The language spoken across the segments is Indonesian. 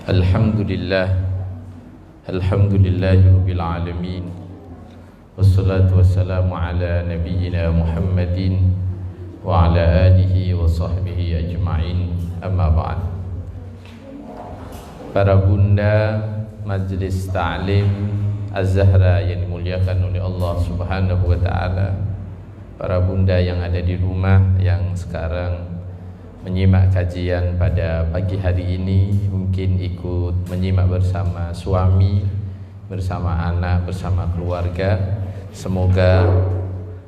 Alhamdulillah Alhamdulillahirabbil alamin. Wassalatu wassalamu ala nabiyyina Muhammadin wa ala alihi wa sahbihi ajma'in. Amma ba'd. Para bunda Majlis Ta'lim Az-Zahra yang dimuliakan oleh Allah Subhanahu wa taala, para bunda yang ada di rumah yang sekarang menyimak kajian pada pagi hari ini, mungkin ikut menyimak bersama suami, bersama anak, bersama keluarga. Semoga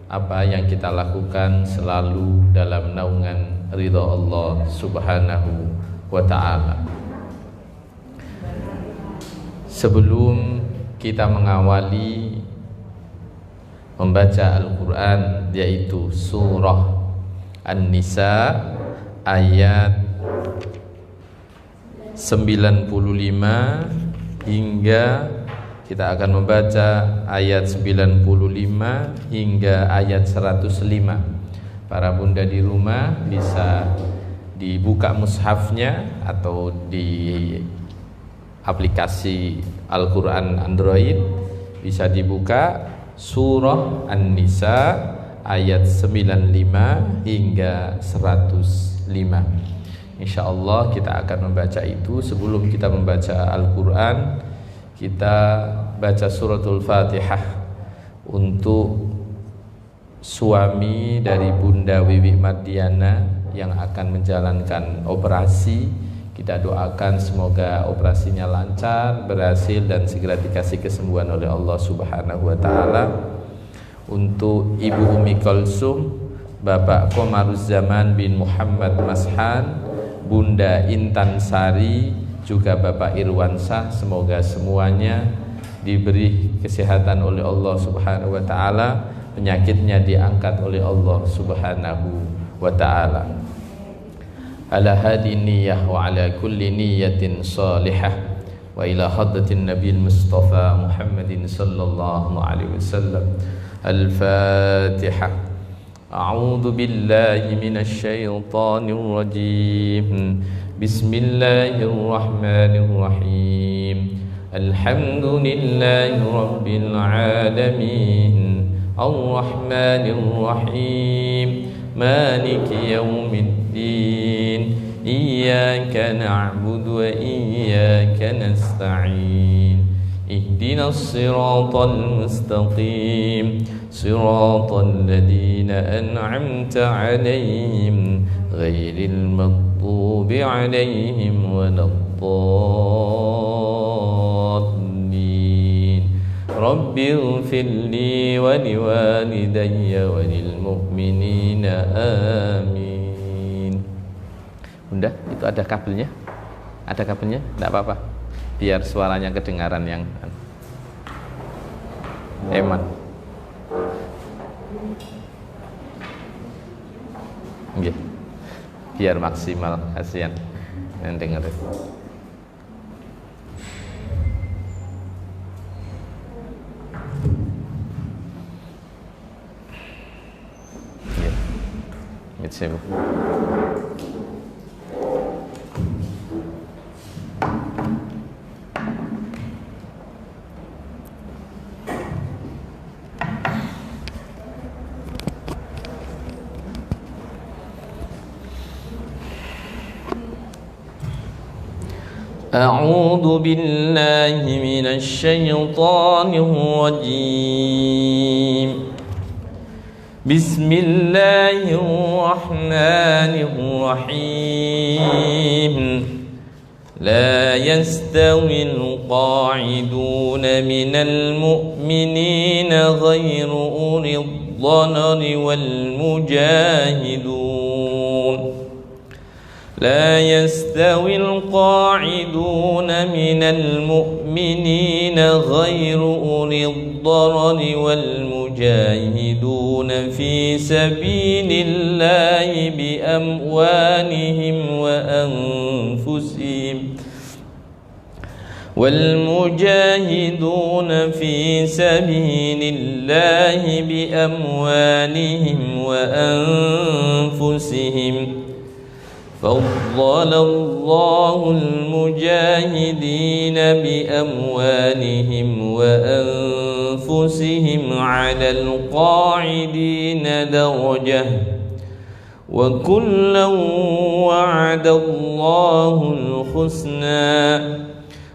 apa yang kita lakukan selalu dalam naungan ridha Allah Subhanahu wa ta'ala. Sebelum kita mengawali membaca Al-Quran, yaitu surah An-Nisa ayat 95 hingga kita akan membaca ayat 95 hingga ayat 105. Para bunda di rumah bisa dibuka mushafnya atau di aplikasi Al-Quran Android bisa dibuka surah An-Nisa ayat 95 hingga 105. InsyaAllah kita akan membaca itu. Sebelum kita membaca Al-Quran, kita baca suratul Fatihah untuk suami dari Bunda Wiwi Mardiana yang akan menjalankan operasi. Kita doakan semoga operasinya lancar, berhasil, dan segera dikasih kesembuhan oleh Allah Subhanahu wa ta'ala. Untuk Ibu Umi Kulsum, Bapak Komaruzzaman bin Muhammad Mashan, Bunda Intan Sari, juga Bapak Irwansyah, semoga semuanya diberi kesehatan oleh Allah Subhanahu wa ta'ala, penyakitnya diangkat oleh Allah Subhanahu wa ta'ala. Ala hadi niyyah wa ala kulli niyyatin salihah wa ila hadratin Nabil Mustafa Muhammadin sallallahu alaihi wasallam. Al-Fatihah. A'udzu billahi minasy syaithanir rajim. Bismillahirrahmanirrahim. Alhamdulillahi rabbil alamin. Ar-Rahmanir Rahim. Maliki yaumiddin. Iyyaka na'budu wa iyyaka nasta'in. Ihdinas siratal mustaqim. Siratal ladzina an'amta 'alaihim ghairil maghdubi 'alaihim waladdallin. Rabbighfirli wa liwalidayya wa lil mu'minina amin. Bunda, itu ada kabelnya? Ada kabelnya? Tidak apa-apa, biar suaranya kedengaran yang eman. Nggih. Biar maksimal, kasihan yang dengerin. Nggih. Mitsebu. أعوذ بالله من الشيطان الرجيم. بسم الله الرحمن الرحيم. لا يستوي القاعدون من المؤمنين غير أولي الضرر والمجاهدون. لا يستوي القاعدون من المؤمنين غير أولي الضرر والمجاهدون في سبيل الله بأموالهم وأنفسهم والمجاهدون في سبيل الله بأموالهم وأنفسهم فضل الله المجاهدين بأموالهم وأنفسهم على القاعدين درجة وكلا وعد الله الحسنى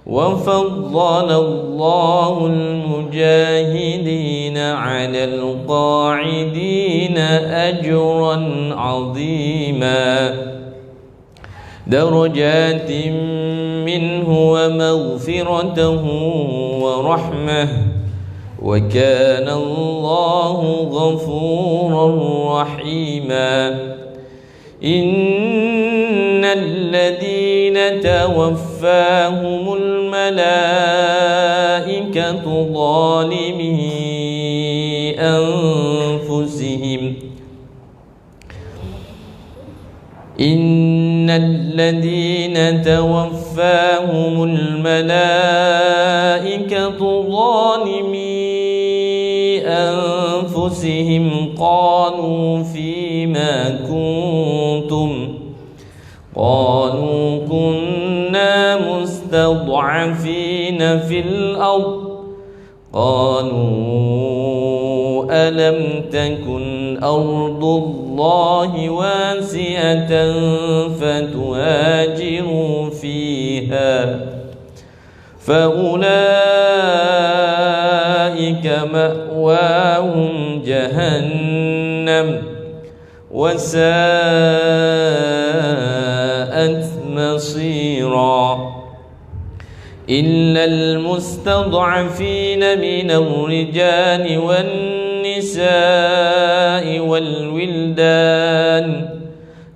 وفضل الله المجاهدين على القاعدين أجرا عظيما درجات منه ومغفرته ورحمة وكان الله غفورا رحيما إن الذين توفاهم الملائكة ظالمي أنفسهم إن الذين توفاهم الملائكة ظالمي أنفسهم قالوا فيما كنتم قالوا كنا مستضعفين في الأرض قالوا ألم تكن أرض الله واسعة فتهاجروا فيها فأولئك مأواهم جهنم وساءت مصيرا إلا المستضعفين من الرجال والنساء والولدان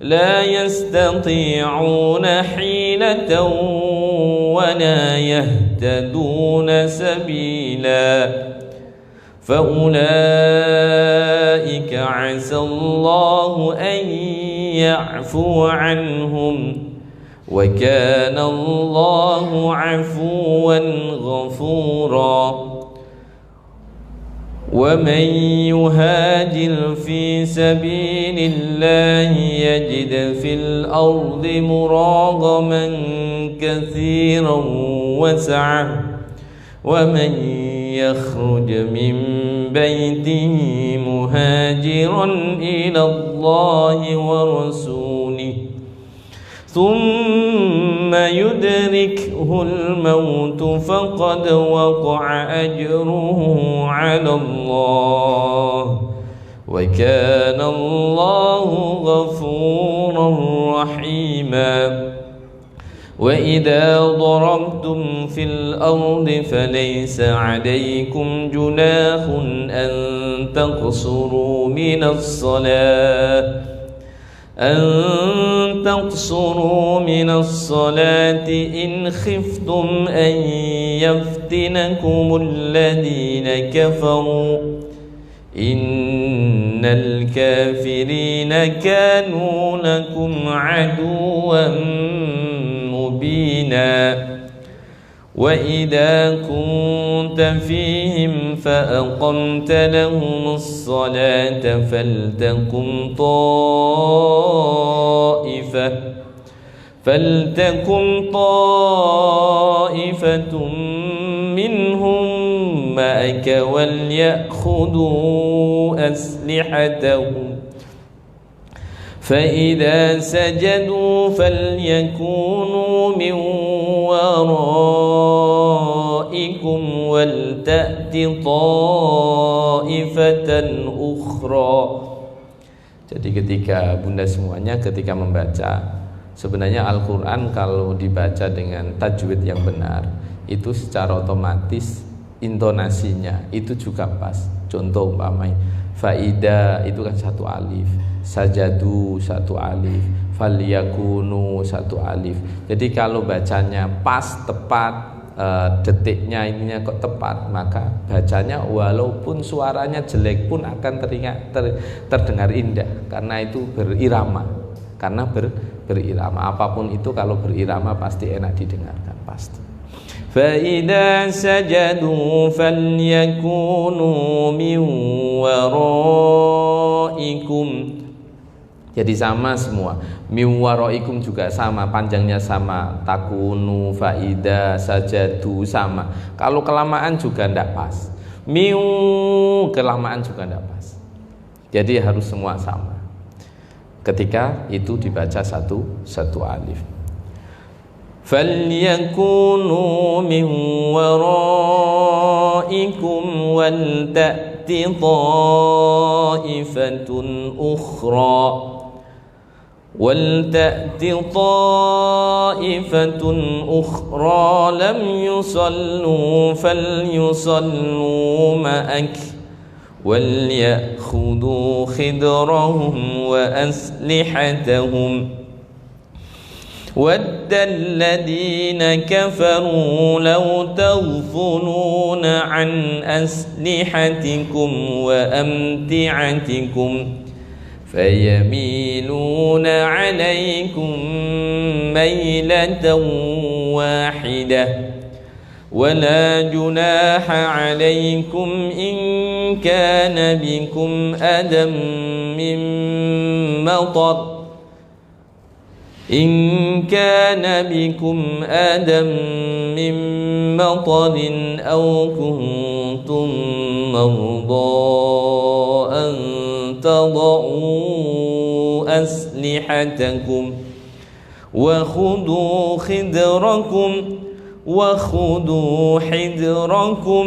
لا يستطيعون حيلة ولا يهتدون سبيلا فأولئك عسى الله أن يعفو عنهم وكان الله عفوا غفورا ومن يهاجر في سبيل الله يجد في الأرض مراغما كثيرا وسعة ومن يخرج من بيته مهاجرا إلى الله ورسوله ثم يدركه الموت فقد وقع أجره على الله وكان الله غفورا رحيما وإذا ضربتم في الأرض فليس عليكم جناح أن تقصروا من الصلاة إن خفتم أن يفتنكم الذين كفروا إن الكافرين كانوا لكم عدوا مبينا وإذا كنت فيهم فأقمت لهم الصلاة فلتكن طائفة منهم معك وليأخذوا أسلحتهم فإذا سجدوا فليكونوا من ورائكم ولتأت طائفة أخرى. Jadi ketika bunda semuanya ketika membaca, sebenarnya Al-Quran kalau dibaca dengan tajwid yang benar itu secara otomatis intonasinya itu juga pas. Contoh umpamanya faida itu kan satu alif, sajadu satu alif, falyakunu satu alif. Jadi kalau bacanya pas tepat, detiknya ininya kok tepat, maka bacanya walaupun suaranya jelek pun akan terdengar indah karena itu berirama. Karena berirama, apapun itu kalau berirama pasti enak didengarkan pasti. فَإِذَا سَجَدُوا فَلْيَكُونُوا مِنْ وَرَائِكُمْ Jadi sama semua. Min waraikum juga sama, panjangnya sama. Takunu, faida, sajadu sama. Kalau kelamaan juga tidak pas. Kelamaan juga tidak pas. Jadi harus semua sama. Ketika itu dibaca satu alif. Falyakunu min waraikum wal ta'ti ta'ifatun ukhra. وَلْتَأْتِ طَائِفَةٌ أُخْرَى لَمْ يُصَلُّوا فَلْيُصَلُّوا مَعَكَ وَلْيَأْخُذُوا خِذْرَهُمْ وَأَسْلِحَتَهُمْ وَدَّ الَّذِينَ كَفَرُوا لَوْ تَغْفُلُونَ عَنْ أَسْلِحَتِكُمْ وَأَمْتِعَتِكُمْ فيميلون عليكم ميلة واحدة ولا جناح عليكم إن كان بكم أذى من مطر أو كنتم مرضى أن تضعوا أسلحتكم وخذوا حذركم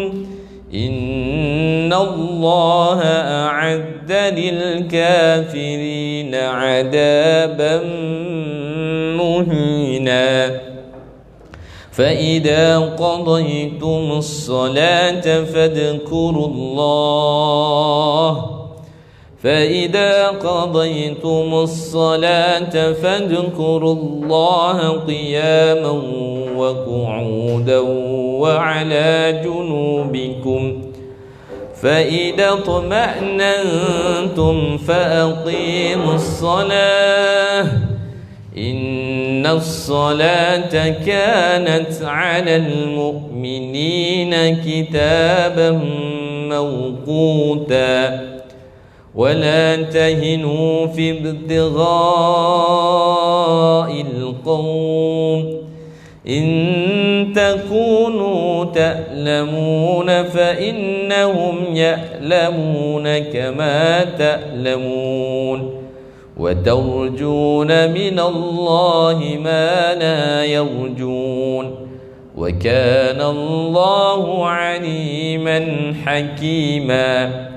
إن الله أعد للكافرين عذابا مهينا فإذا قضيتم الصلاة فاذكروا الله قياما وقعودا وعلى جنوبكم فإذا اطمأننتم فأقيموا الصلاة إن الصلاة كانت على المؤمنين كتابا موقوتا ولا تهنوا في ابتغاء القوم إن تكونوا تألمون فإنهم يألمون كما تألمون وترجون من الله ما لا يرجون وكان الله عليما حكيما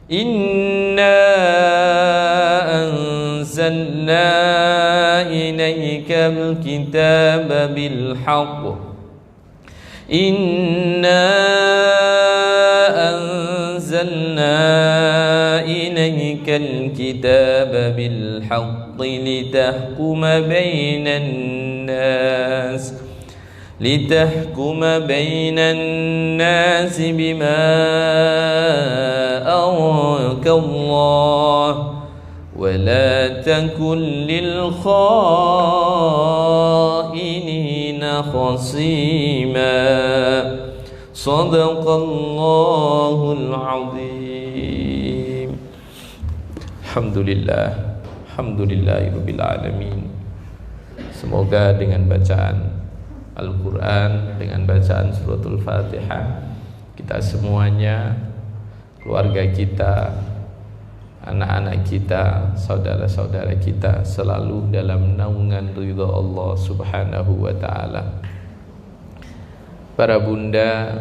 إنا أنزلنا إليك الكتاب بالحق لتحكم بين الناس بما أراك الله ولا تكن للخائنين خصيما صدق الله العظيم. Alhamdulillahirabbil alamin. Semoga dengan bacaan Al-Quran, dengan bacaan suratul Fatihah, kita semuanya, keluarga kita, anak-anak kita, saudara-saudara kita selalu dalam naungan ridha Allah subhanahu wa ta'ala. Para bunda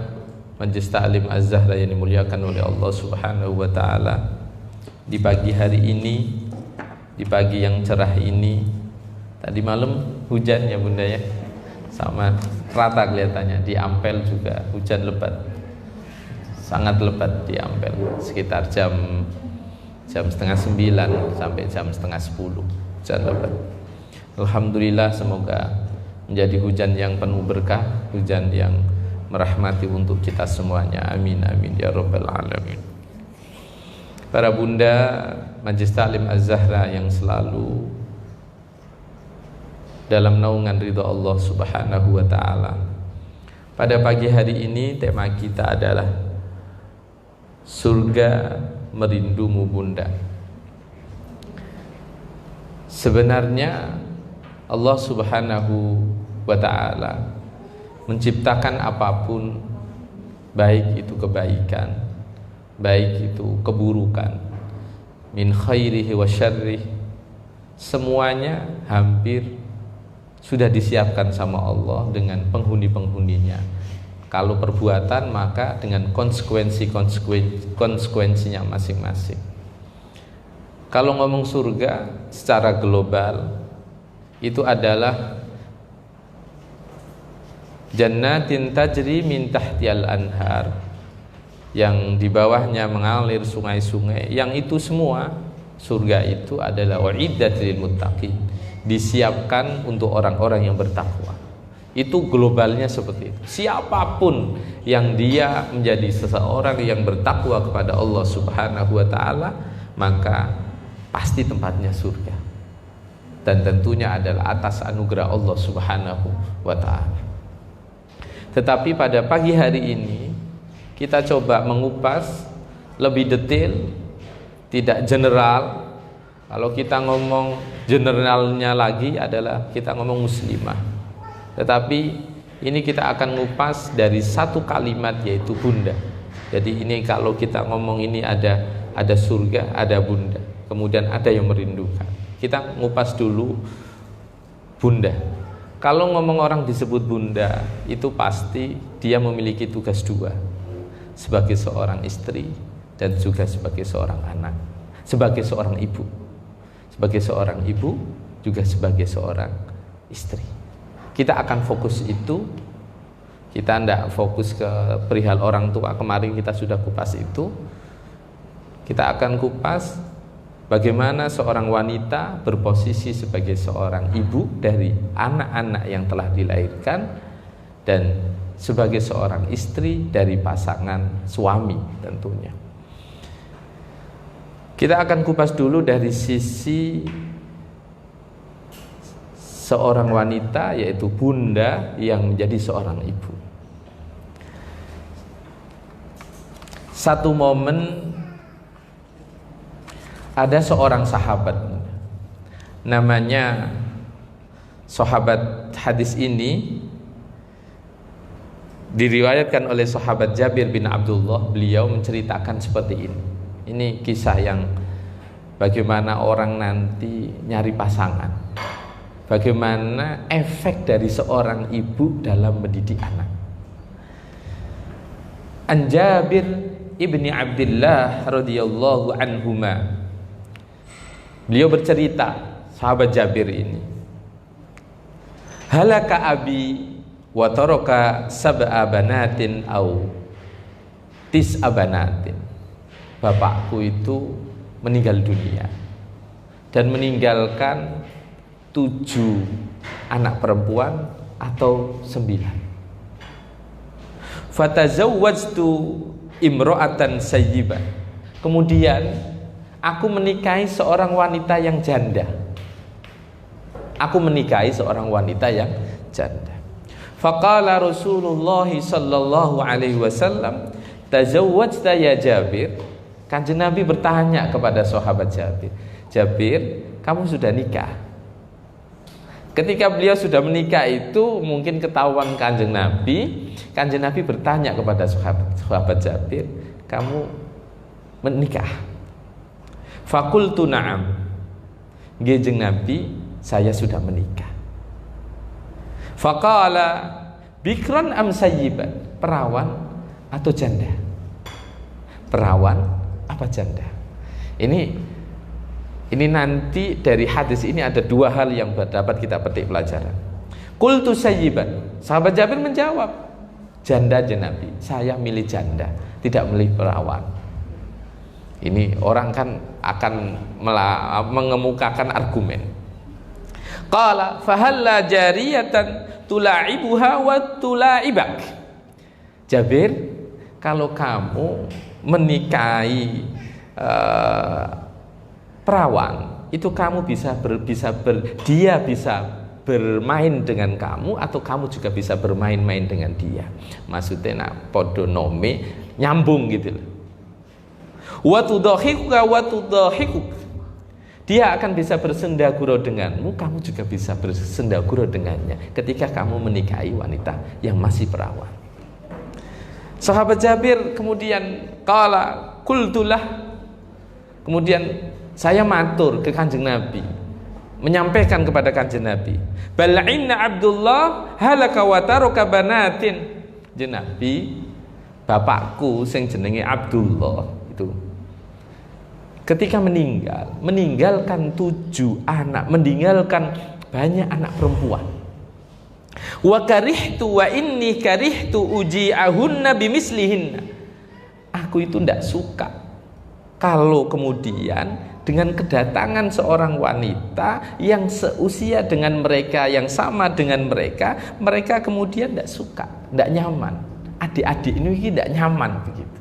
Majelis Ta'lim Az-Zahra yang dimuliakan oleh Allah subhanahu wa ta'ala, di pagi hari ini, di pagi yang cerah ini, tadi malam hujan ya bunda ya, sama rata kelihatannya. Di Ampel juga hujan lebat, sangat lebat di Ampel, sekitar jam 8:30 sampai jam 9:30 hujan lebat. Alhamdulillah, semoga menjadi hujan yang penuh berkah, hujan yang merahmati untuk kita semuanya. Amin amin ya rabbal alamin. Para bunda Majelis Ta'lim Az-Zahra yang selalu dalam naungan ridha Allah subhanahu wa ta'ala, pada pagi hari ini tema kita adalah surga merindumu bunda. Sebenarnya Allah Subhanahu wa ta'ala menciptakan apapun, baik itu kebaikan, baik itu keburukan, min khairihi wa syarrih, semuanya hampir sudah disiapkan sama Allah dengan penghuni-penghuninya. Kalau perbuatan maka dengan konsekuensinya masing-masing. Kalau ngomong surga secara global itu adalah jannatin tajri min tahtiyal anhar, yang di bawahnya mengalir sungai-sungai, yang itu semua surga itu adalah uiddat lil muttaqin, disiapkan untuk orang-orang yang bertakwa. Itu globalnya seperti itu. Siapapun yang dia menjadi seseorang yang bertakwa kepada Allah Subhanahu wa ta'ala, maka pasti tempatnya surga. Dan tentunya adalah atas anugerah Allah Subhanahu wa ta'ala. Tetapi pada pagi hari ini kita coba mengupas lebih detail, tidak general. Kalau kita ngomong generalnya lagi adalah kita ngomong muslimah. Tetapi ini kita akan ngupas dari satu kalimat, yaitu bunda. Jadi ini kalau kita ngomong ini ada surga, ada bunda, kemudian ada yang merindukan. Kita ngupas dulu bunda. Kalau ngomong orang disebut bunda, itu pasti dia memiliki tugas dua, sebagai seorang istri dan juga sebagai seorang anak, sebagai seorang ibu. Sebagai seorang ibu juga sebagai seorang istri. Kita akan fokus itu. Kita tidak fokus ke perihal orang tua, kemarin kita sudah kupas itu. Kita akan kupas bagaimana seorang wanita berposisi sebagai seorang ibu dari anak-anak yang telah dilahirkan, dan sebagai seorang istri dari pasangan suami tentunya. Kita akan kupas dulu dari sisi seorang wanita, yaitu bunda yang menjadi seorang ibu. Satu momen ada seorang sahabat, namanya sahabat hadis ini diriwayatkan oleh sahabat Jabir bin Abdullah. Beliau menceritakan seperti ini. Ini kisah yang bagaimana orang nanti nyari pasangan, bagaimana efek dari seorang ibu dalam mendidik anak. An Jabir ibni Abdullah radhiyallahu anhuma, beliau bercerita, sahabat Jabir ini, halaka abi wa taraka sab'a banatin au tis'a banatin. Bapakku itu meninggal dunia dan meninggalkan 7 anak perempuan atau 9. Fatazawwajtu imra'atan sayyibah. Kemudian aku menikahi seorang wanita yang janda. Aku menikahi seorang wanita yang janda. Faqala Rasulullah sallallahu alaihi wasallam, tazawwajta ya Jabir. Kanjeng Nabi bertanya kepada sahabat Jabir, Jabir, kamu sudah nikah? Ketika beliau sudah menikah itu mungkin ketahuan Kanjeng Nabi. Kanjeng Nabi bertanya kepada sahabat Jabir, kamu menikah? Fakultu na'am. Kanjeng Nabi, saya sudah menikah. Faqala bikran am sayyiban, perawan atau janda? Perawan apa janda? Ini nanti dari hadis ini ada 2 hal yang dapat kita petik pelajaran. Qultu sayyiban, sahabat Jabir menjawab, janda Nabi, saya milih janda, tidak milih perawan. Ini orang kan akan mengemukakan argumen. Qala fahalla jariyatan tula'ibuha wa tula'ibak. Jabir, kalau kamu menikahi perawan, itu kamu dia bisa bermain dengan kamu, atau kamu juga bisa bermain-main dengan dia. Maksudnya podo nome, nyambung gitu loh. Wa tudahikuka wa tudahikuk, Dia akan bisa bersendagurau denganmu, kamu juga bisa bersendagurau dengannya ketika kamu menikahi wanita yang masih perawan. Sahabat Jabir kemudian qala qultulah, kemudian saya matur ke Kanjeng Nabi, menyampaikan kepada Kanjeng Nabi, bal inna Abdullah halaka wa taraka banatin. Kanjeng Nabi, bapakku sing jenenge Abdullah itu ketika meninggalkan 7 anak, meninggalkan banyak anak perempuan. Wa karihtu wa inni karihtu uji'ahunna bimislihinna. Aku itu tidak suka kalau kemudian dengan kedatangan seorang wanita yang seusia dengan mereka, yang sama dengan mereka, mereka kemudian tidak suka, tidak nyaman. Adik-adik ini tidak nyaman begitu.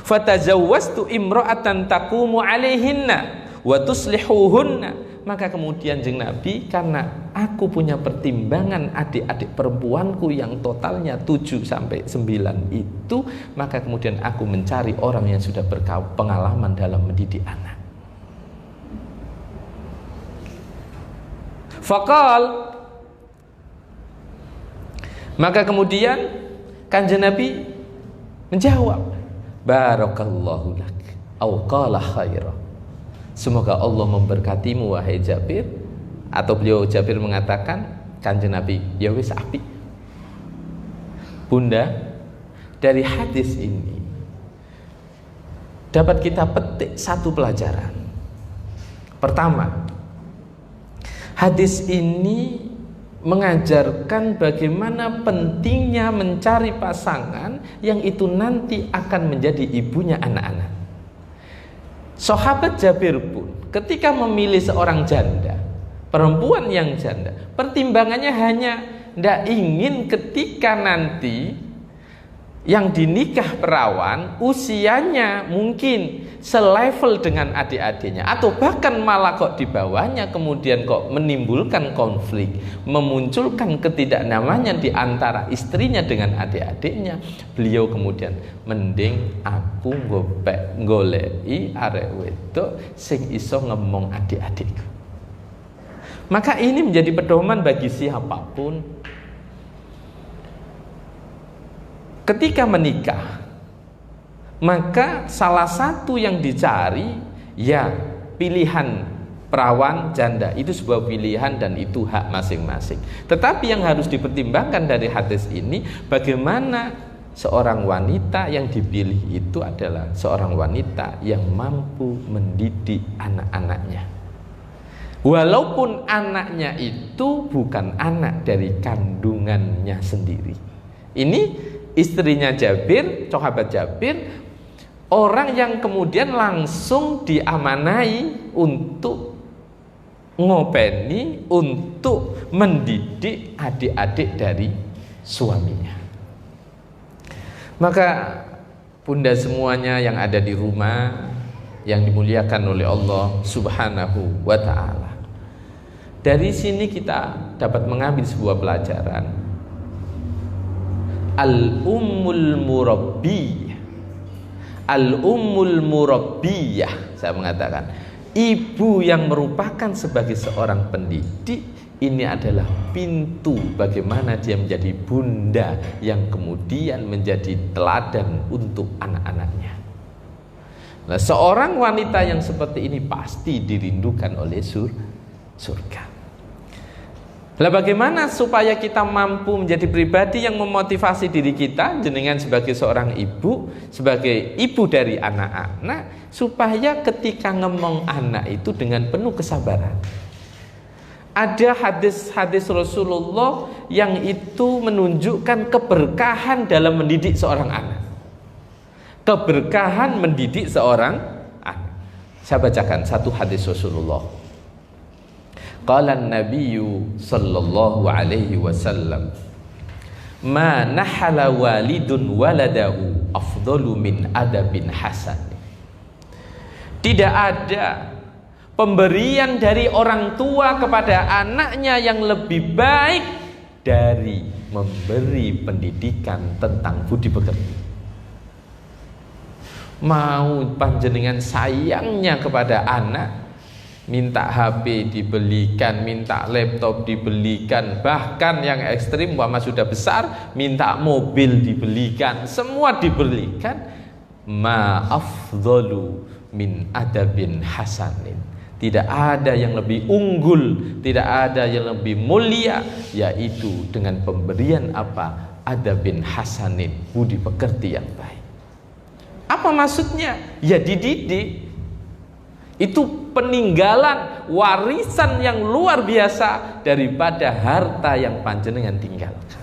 Fatazawwastu imra'atan taqumu 'alaihinna wa tuslihuhunna. Maka kemudian Jeng Nabi, karena aku punya pertimbangan adik-adik perempuanku yang totalnya 7 sampai 9 itu, maka kemudian aku mencari orang yang sudah berpengalaman dalam mendidik anak. Faqal, maka kemudian Kanjeng Nabi menjawab, barakallahu lak au qala khaira. Semoga Allah memberkatimu wahai Jabir. Atau beliau Jabir mengatakan, Kanjeng Nabi, ya wis apik. Bunda, dari hadis ini dapat kita petik satu pelajaran. Pertama, hadis ini mengajarkan bagaimana pentingnya mencari pasangan yang itu nanti akan menjadi ibunya anak-anak. Sahabat Jabir pun ketika memilih seorang janda, perempuan yang janda, pertimbangannya hanya tidak ingin ketika nanti yang dinikah perawan usianya mungkin selevel dengan adik-adiknya, atau bahkan malah kok di bawahnya, kemudian kok menimbulkan konflik, memunculkan ketidaknyamanan di antara istrinya dengan adik-adiknya. Beliau kemudian mending aku goleki arek wedok sing iso ngomong adik-adikku. Maka ini menjadi pedoman bagi siapapun ketika menikah. Maka salah satu yang dicari ya pilihan perawan janda, itu sebuah pilihan dan itu hak masing-masing. Tetapi yang harus dipertimbangkan dari hadis ini, bagaimana seorang wanita yang dipilih itu adalah seorang wanita yang mampu mendidik anak-anaknya, walaupun anaknya itu bukan anak dari kandungannya sendiri. Ini istrinya Jabir, sahabat Jabir, orang yang kemudian langsung diamanai untuk ngopeni, untuk mendidik adik-adik dari suaminya. Maka bunda semuanya yang ada di rumah yang dimuliakan oleh Allah Subhanahu wa ta'ala, dari sini kita dapat mengambil sebuah pelajaran. Al-ummul murabbiyah, al-ummul murabbiyah, saya mengatakan ibu yang merupakan sebagai seorang pendidik, ini adalah pintu bagaimana dia menjadi bunda yang kemudian menjadi teladan untuk anak-anaknya. Nah, seorang wanita yang seperti ini pasti dirindukan oleh surga. Lah bagaimana supaya kita mampu menjadi pribadi yang memotivasi diri kita, jenengan sebagai seorang ibu, sebagai ibu dari anak-anak, supaya ketika ngomong anak itu dengan penuh kesabaran. Ada hadis-hadis Rasulullah yang itu menunjukkan keberkahan dalam mendidik seorang anak. Keberkahan mendidik seorang anak. Saya bacakan satu hadis Rasulullah. Qala an-nabiyyu sallallahu alaihi wasallam, ma nahala walidun waladahu afdalu min adabin hasan. Tidak ada pemberian dari orang tua kepada anaknya yang lebih baik dari memberi pendidikan tentang budi pekerti. Mau panjenengan sayangnya kepada anak, minta HP dibelikan, minta laptop dibelikan, bahkan yang ekstrim umpama sudah besar minta mobil dibelikan, semua dibelikan. Ma afdhalu min adabin hasanin. Tidak ada yang lebih unggul, tidak ada yang lebih mulia, yaitu dengan pemberian apa? Adabin hasanin, budi pekerti yang baik. Apa maksudnya? Ya dididik. Itu peninggalan warisan yang luar biasa daripada harta yang panjenengan tinggalkan.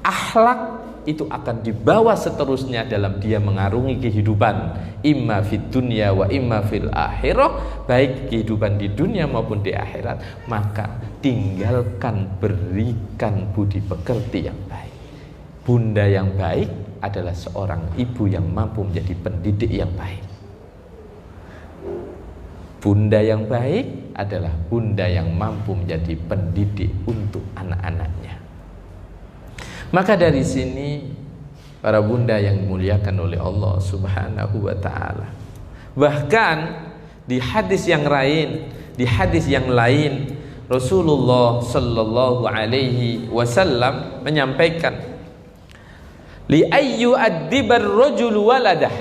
Akhlak itu akan dibawa seterusnya dalam dia mengarungi kehidupan, imma fid dunya wa imma fil akhirah, baik kehidupan di dunia maupun di akhirat. Maka tinggalkan, berikan budi pekerti yang baik. Bunda yang baik adalah seorang ibu yang mampu menjadi pendidik yang baik. Bunda yang baik adalah bunda yang mampu menjadi pendidik untuk anak-anaknya. Maka dari sini para bunda yang dimuliakan oleh Allah Subhanahu wa taala. Bahkan di hadis yang lain, Rasulullah sallallahu alaihi wasallam menyampaikan, li ayyu addibar rajul waladah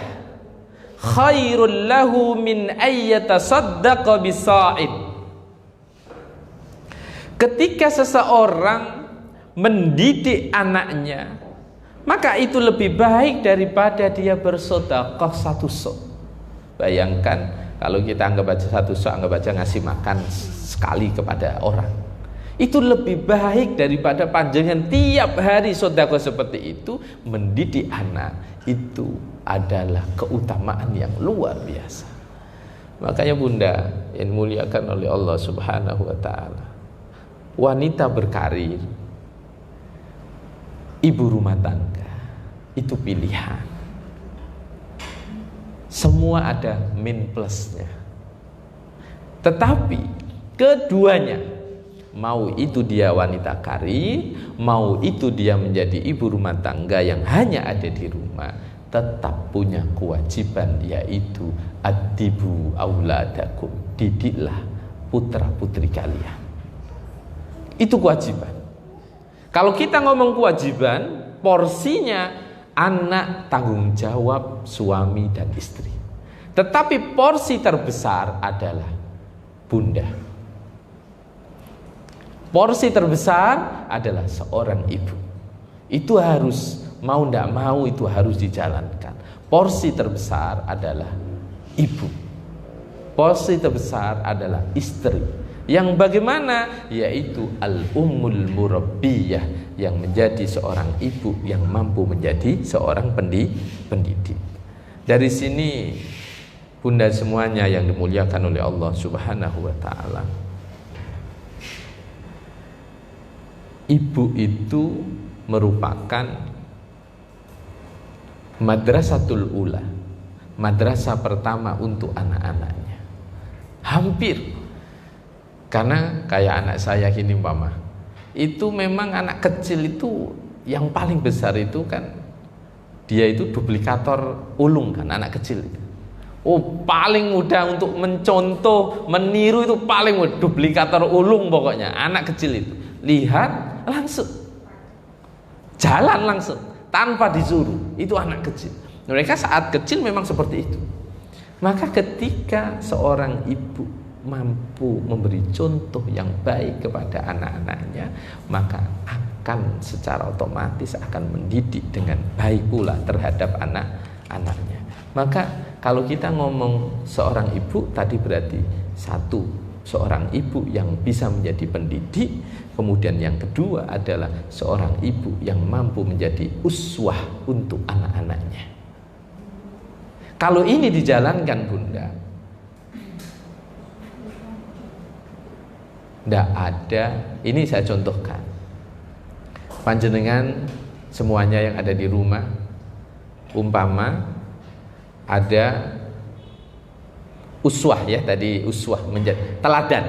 khairul lahu min ayyatasaddaqa bisa'id. Ketika seseorang mendidik anaknya, maka itu lebih baik daripada dia bersedekah satu sok. Bayangkan kalau kita anggap aja satu sok, anggap aja ngasih makan sekali kepada orang, itu lebih baik daripada panjenengan tiap hari sedekah seperti itu. Mendidik anak itu adalah keutamaan yang luar biasa. Makanya bunda yang dimuliakan oleh Allah Subhanahu wa taala, wanita berkarir, ibu rumah tangga, itu pilihan. Semua ada min plusnya. Tetapi keduanya, mau itu dia wanita karir, mau itu dia menjadi ibu rumah tangga yang hanya ada di rumah, tetap punya kewajiban, yaitu adibu auladakum, didiklah putra putri kalian. Itu kewajiban. Kalau kita ngomong kewajiban, porsinya anak, tanggung jawab suami dan istri. Tetapi porsi terbesar adalah bunda. Porsi terbesar adalah seorang ibu. Itu harus, mau tidak mau itu harus dijalankan. Porsi terbesar adalah ibu. Porsi terbesar adalah istri. Yang bagaimana? Yaitu al-ummul murabbiyah, yang menjadi seorang ibu yang mampu menjadi seorang pendidik. Dari sini bunda semuanya yang dimuliakan oleh Allah Subhanahu wa taala, ibu itu merupakan madrasatul ula, madrasah pertama untuk anak-anaknya. Hampir, karena kayak anak saya gini mama, itu memang anak kecil itu yang paling besar itu kan dia itu duplikator ulung kan, anak kecil itu. Oh, paling mudah untuk mencontoh, meniru itu paling mudah, duplikator ulung pokoknya, anak kecil itu. Lihat langsung, jalan langsung tanpa disuruh, itu anak kecil. Mereka saat kecil memang seperti itu. Maka ketika seorang ibu mampu memberi contoh yang baik kepada anak-anaknya, maka akan secara otomatis akan mendidik dengan baik pula terhadap anak-anaknya. Maka kalau kita ngomong seorang ibu tadi, berarti satu, seorang ibu yang bisa menjadi pendidik. Kemudian yang kedua adalah seorang ibu yang mampu menjadi uswah untuk anak-anaknya. Kalau ini dijalankan bunda, tidak ada, ini saya contohkan, panjenengan semuanya yang ada di rumah, umpama ada uswah ya, tadi uswah menjadi teladan.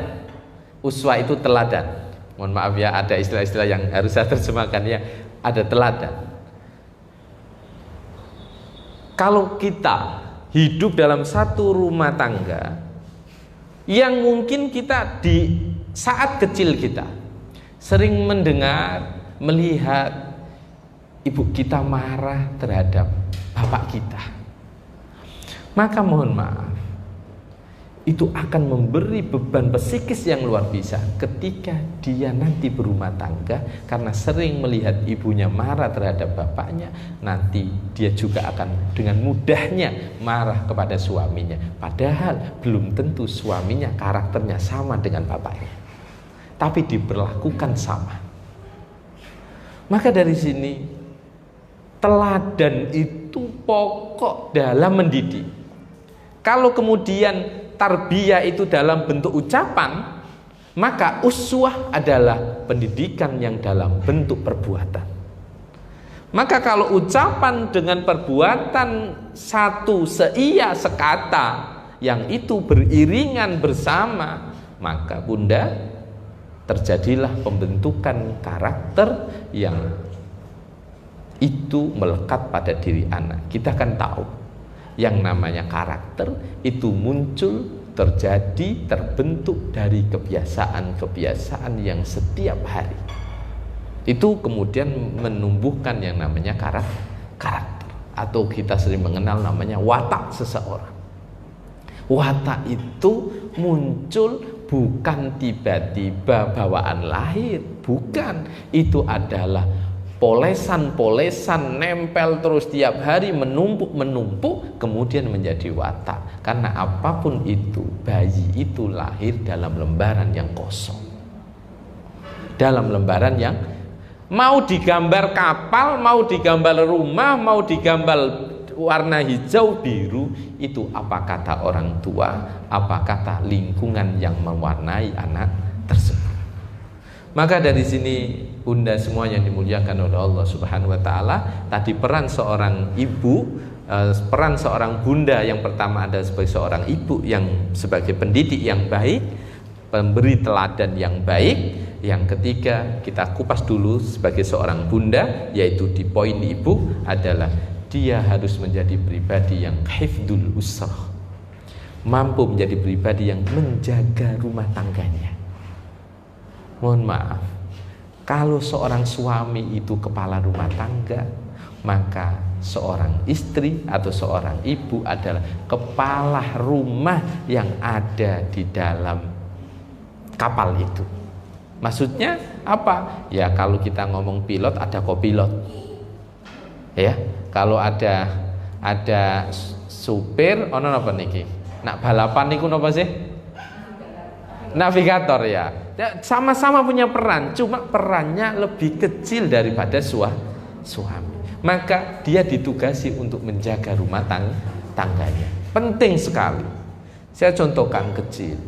Uswah itu teladan. Mohon maaf ya, ada istilah-istilah yang harus saya terjemahkan ya. Ada teladan. Kalau kita hidup dalam satu rumah tangga, yang mungkin kita di saat kecil kita sering mendengar, melihat ibu kita marah terhadap bapak kita. Maka mohon maaf, itu akan memberi beban psikis yang luar biasa ketika dia nanti berumah tangga, karena sering melihat ibunya marah terhadap bapaknya. Nanti dia juga akan dengan mudahnya marah kepada suaminya, padahal belum tentu suaminya karakternya sama dengan bapaknya, tapi diperlakukan sama. Maka dari sini teladan itu pokok dalam mendidik. Kalau kemudian tarbiyah itu dalam bentuk ucapan, maka uswah adalah pendidikan yang dalam bentuk perbuatan. Maka kalau ucapan dengan perbuatan satu seia sekata, yang itu beriringan bersama, maka Bunda, terjadilah pembentukan karakter yang itu melekat pada diri anak. Kita kan tahu yang namanya karakter itu muncul, terjadi, terbentuk dari kebiasaan-kebiasaan yang setiap hari. Itu kemudian menumbuhkan yang namanya karakter, atau kita sering mengenal namanya watak seseorang. Watak itu muncul bukan tiba-tiba bawaan lahir, bukan. Itu adalah polesan-polesan nempel terus tiap hari, menumpuk kemudian menjadi watak. Karena apapun itu, bayi itu lahir dalam lembaran yang kosong, dalam lembaran yang mau digambar kapal, mau digambar rumah, mau digambar warna hijau biru, itu apa kata orang tua, apa kata lingkungan yang mewarnai anak tersebut. Maka dari sini Bunda semua yang dimuliakan oleh Allah Subhanahu wa taala, tadi peran seorang ibu, peran seorang bunda yang pertama adalah sebagai seorang ibu yang sebagai pendidik yang baik, pemberi teladan yang baik. Yang ketiga kita kupas dulu sebagai seorang bunda, yaitu di poin ibu adalah dia harus menjadi pribadi yang hifdzul usrah, mampu menjadi pribadi yang menjaga rumah tangganya. Mohon maaf, kalau seorang suami itu kepala rumah tangga, maka seorang istri atau seorang ibu adalah kepala rumah yang ada di dalam kapal itu. Maksudnya apa? Ya kalau kita ngomong pilot, ada kopilot. Ya, kalau ada supir, ono napa niki? Nak balapan niku napa sih? Navigator ya. Sama-sama punya peran, cuma perannya lebih kecil daripada suami. Maka dia ditugasi untuk menjaga rumah tangganya. Penting sekali. Saya contohkan kecil.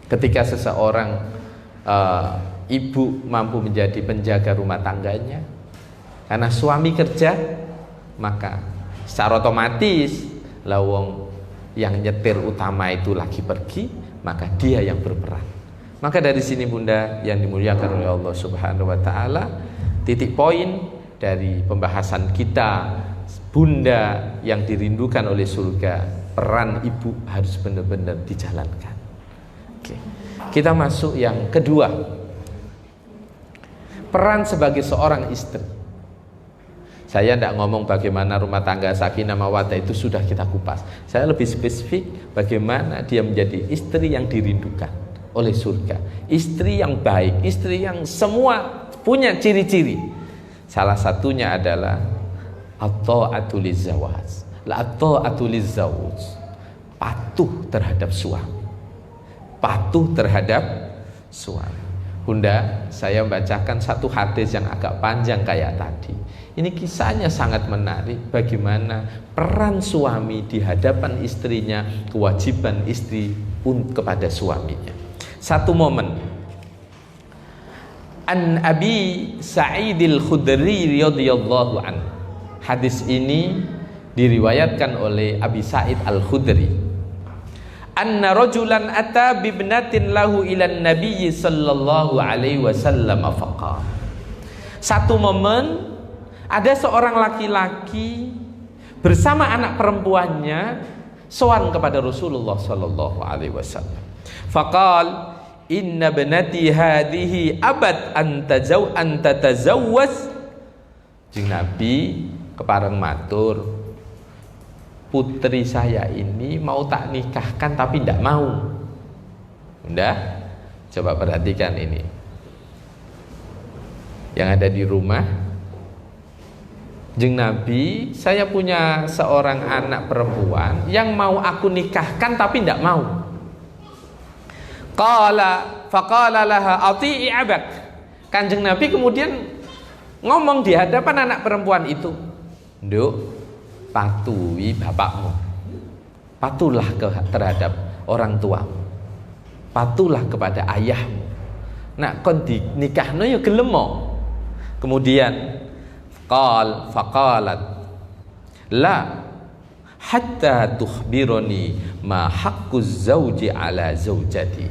Ketika seseorang ibu mampu menjadi penjaga rumah tangganya, karena suami kerja, maka secara otomatis lawong yang nyetir utama itu lagi pergi, maka dia yang berperan. Maka dari sini Bunda yang dimuliakan oleh Allah Subhanahu wa taala, titik poin dari pembahasan kita, Bunda yang dirindukan oleh surga, peran ibu harus benar-benar dijalankan. Oke. Kita masuk yang kedua, peran sebagai seorang istri. Saya tidak ngomong bagaimana rumah tangga sakinah mawaddah, itu sudah kita kupas. Saya lebih spesifik bagaimana dia menjadi istri yang dirindukan oleh surga, istri yang baik, istri yang semua punya ciri-ciri. Salah satunya adalah at-ta'atu lizzawaj, at-ta'atu lizzawj, patuh terhadap suami, patuh terhadap suami. Bunda, saya membacakan satu hadis yang agak panjang kayak tadi. Ini kisahnya sangat menarik, bagaimana peran suami di hadapan istrinya, kewajiban istri kepada suaminya. Satu momen, An Abi Sa'idil Khudri radhiyallahu anhu. Hadis ini diriwayatkan oleh Abi Sa'id Al-Khudri. Anna rajulan ata bibnatin lahu ilan nabiyyi sallallahu alaihi wasallam faqala. Satu momen ada seorang laki-laki bersama anak perempuannya sowan kepada Rasulullah sallallahu alaihi wasallam. Faqal inna ibnati hadhihi abad an tatazawwaz. Jeng Nabi kepareng matur, putri saya ini mau tak nikahkan tapi tidak mau. Udah, coba perhatikan ini. Yang ada di rumah, jeng Nabi, saya punya seorang anak perempuan yang mau aku nikahkan tapi tidak mau. Faqala laha ati'i abak. Kanjeng Nabi kemudian ngomong di hadapan anak perempuan itu, "Nduk, patuhi bapakmu. Patuhlah terhadap orang tuamu. Patuhlah kepada ayahmu. Nak kon dinikahno ya gelem." Kemudian faqalat la hatta tukhbironi ma haqquz zauji ala zaujati.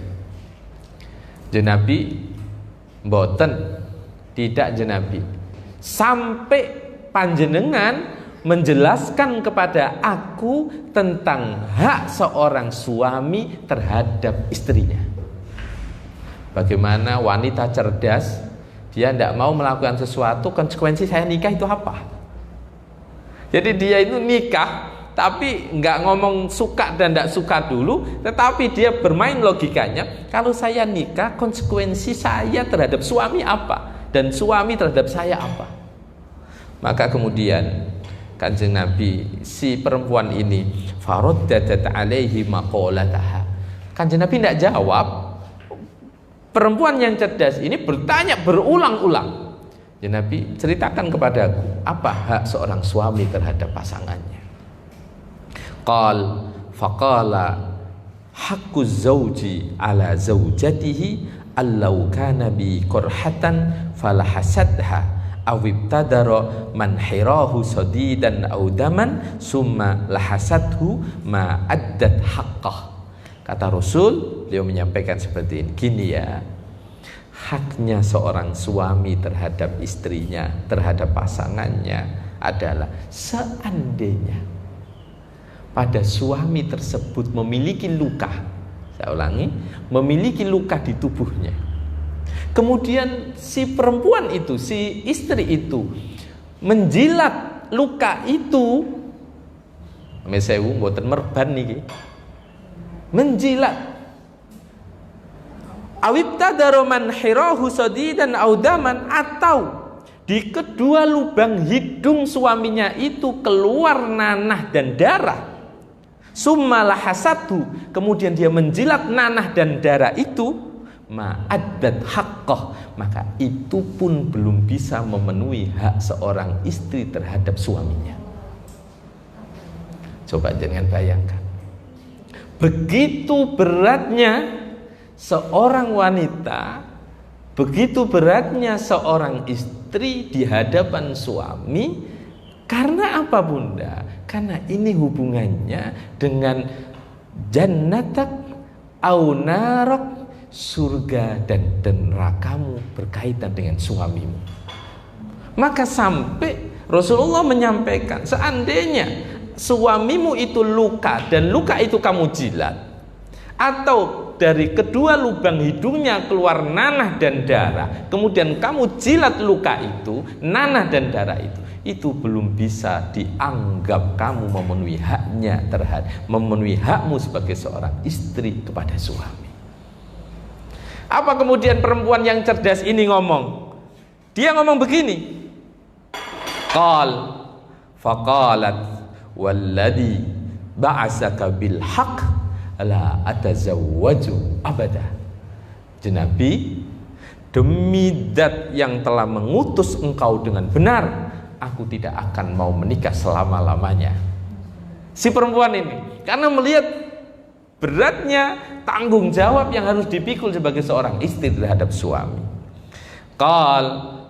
Jenabi mboten, tidak jenabi, sampai panjenengan menjelaskan kepada aku tentang hak seorang suami terhadap istrinya. Bagaimana wanita cerdas, dia tidak mau melakukan sesuatu, konsekuensi saya nikah itu apa? Jadi dia itu nikah tapi nggak ngomong suka dan tidak suka dulu, tetapi dia bermain logikanya, kalau saya nikah konsekuensi saya terhadap suami apa dan suami terhadap saya apa. Maka kemudian Kanjeng Nabi, si perempuan ini faraddat alaihi maqalataha. Kanjeng Nabi tidak jawab. Perempuan yang cerdas ini bertanya berulang-ulang. Ya Nabi, ceritakan kepadaku apa hak seorang suami terhadap pasangannya. Faqala haqquz zauji ala zaujatihi allau kana bi qurhatan falahasadha aw ibtadara man hirahu sadidan aw daman summa lahasadhu ma addat haqqah. Kata Rasul, beliau menyampaikan seperti ini. Gini ya, haknya seorang suami terhadap istrinya, terhadap pasangannya adalah seandainya pada suami tersebut memiliki luka, saya ulangi, memiliki luka di tubuhnya, kemudian si perempuan itu, si istri itu menjilat luka itu, mesewu mboten merban niki, menjilat, awibtadaro man hirahu sadidan audaman, atau di kedua lubang hidung suaminya itu keluar nanah dan darah, summa lahasatu, kemudian dia menjilat nanah dan darah itu, ma'addat haqqah, maka itu pun belum bisa memenuhi hak seorang istri terhadap suaminya. Coba jangan bayangkan begitu beratnya seorang wanita, begitu beratnya seorang istri di hadapan suami. Karena apa Bunda? Karena ini hubungannya dengan jannatak au narok, surga dan nerakamu berkaitan dengan suamimu. Maka sampai Rasulullah menyampaikan, seandainya suamimu itu luka dan luka itu kamu jilat, atau dari kedua lubang hidungnya keluar nanah dan darah, kemudian kamu jilat luka itu, nanah dan darah itu belum bisa dianggap kamu memenuhi haknya memenuhi hakmu sebagai seorang istri kepada suami. Apa kemudian perempuan yang cerdas ini ngomong? Dia ngomong begini, faqalat walladhi ba'asaka bil haqq la atazawwaju abada. Nabi, demi zat yang telah mengutus engkau dengan benar, aku tidak akan mau menikah selama-lamanya. Si perempuan ini karena melihat beratnya tanggung jawab yang harus dipikul sebagai seorang istri terhadap suami.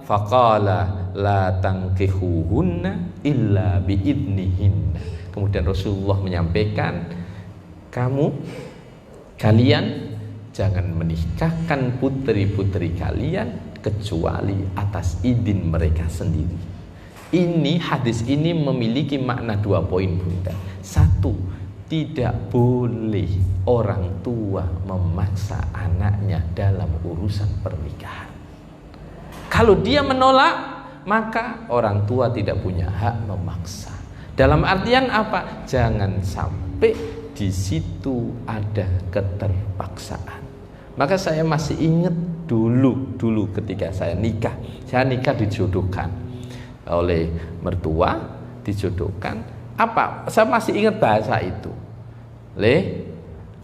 Faqala la tankihuhunna illa biidnihinna. Kemudian Rasulullah menyampaikan, kalian jangan menikahkan putri-putri kalian kecuali atas izin mereka sendiri. Hadis ini memiliki makna 2 poin Bunda. 1, tidak boleh orang tua memaksa anaknya dalam urusan pernikahan. Kalau dia menolak, maka orang tua tidak punya hak memaksa. Dalam artian apa? Jangan sampai di situ ada keterpaksaan. Maka saya masih ingat dulu ketika saya nikah dijodohkan oleh mertua, dijodohkan. Apa? Saya masih ingat bahasa itu.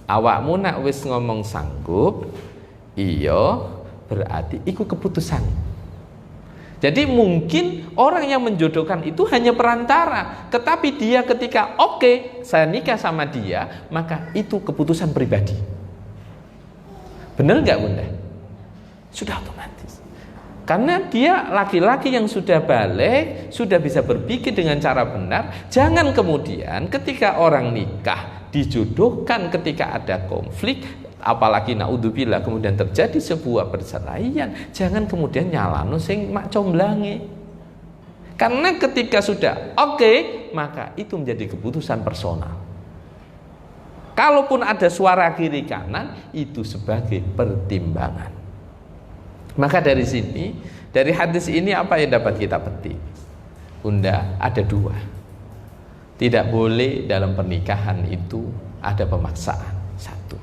Awakmu nak wis ngomong sanggup, iya berarti iku keputusan. Jadi mungkin orang yang menjodohkan itu hanya perantara, tetapi dia ketika oke, saya nikah sama dia, maka itu keputusan pribadi. Benar nggak Bunda? Sudah otomatis. Karena dia laki-laki yang sudah balik, sudah bisa berpikir dengan cara benar. Jangan kemudian ketika orang nikah dijodohkan ketika ada konflik, apalagi naudzubillah kemudian terjadi sebuah perceraian, jangan kemudian nyalano sing mak comblange. Karena ketika sudah oke, maka itu menjadi keputusan personal. Kalaupun ada suara kiri kanan, itu sebagai pertimbangan. Maka dari sini, dari hadis ini apa yang dapat kita petik? Bunda, ada dua. Tidak boleh dalam pernikahan itu ada pemaksaan. Satu.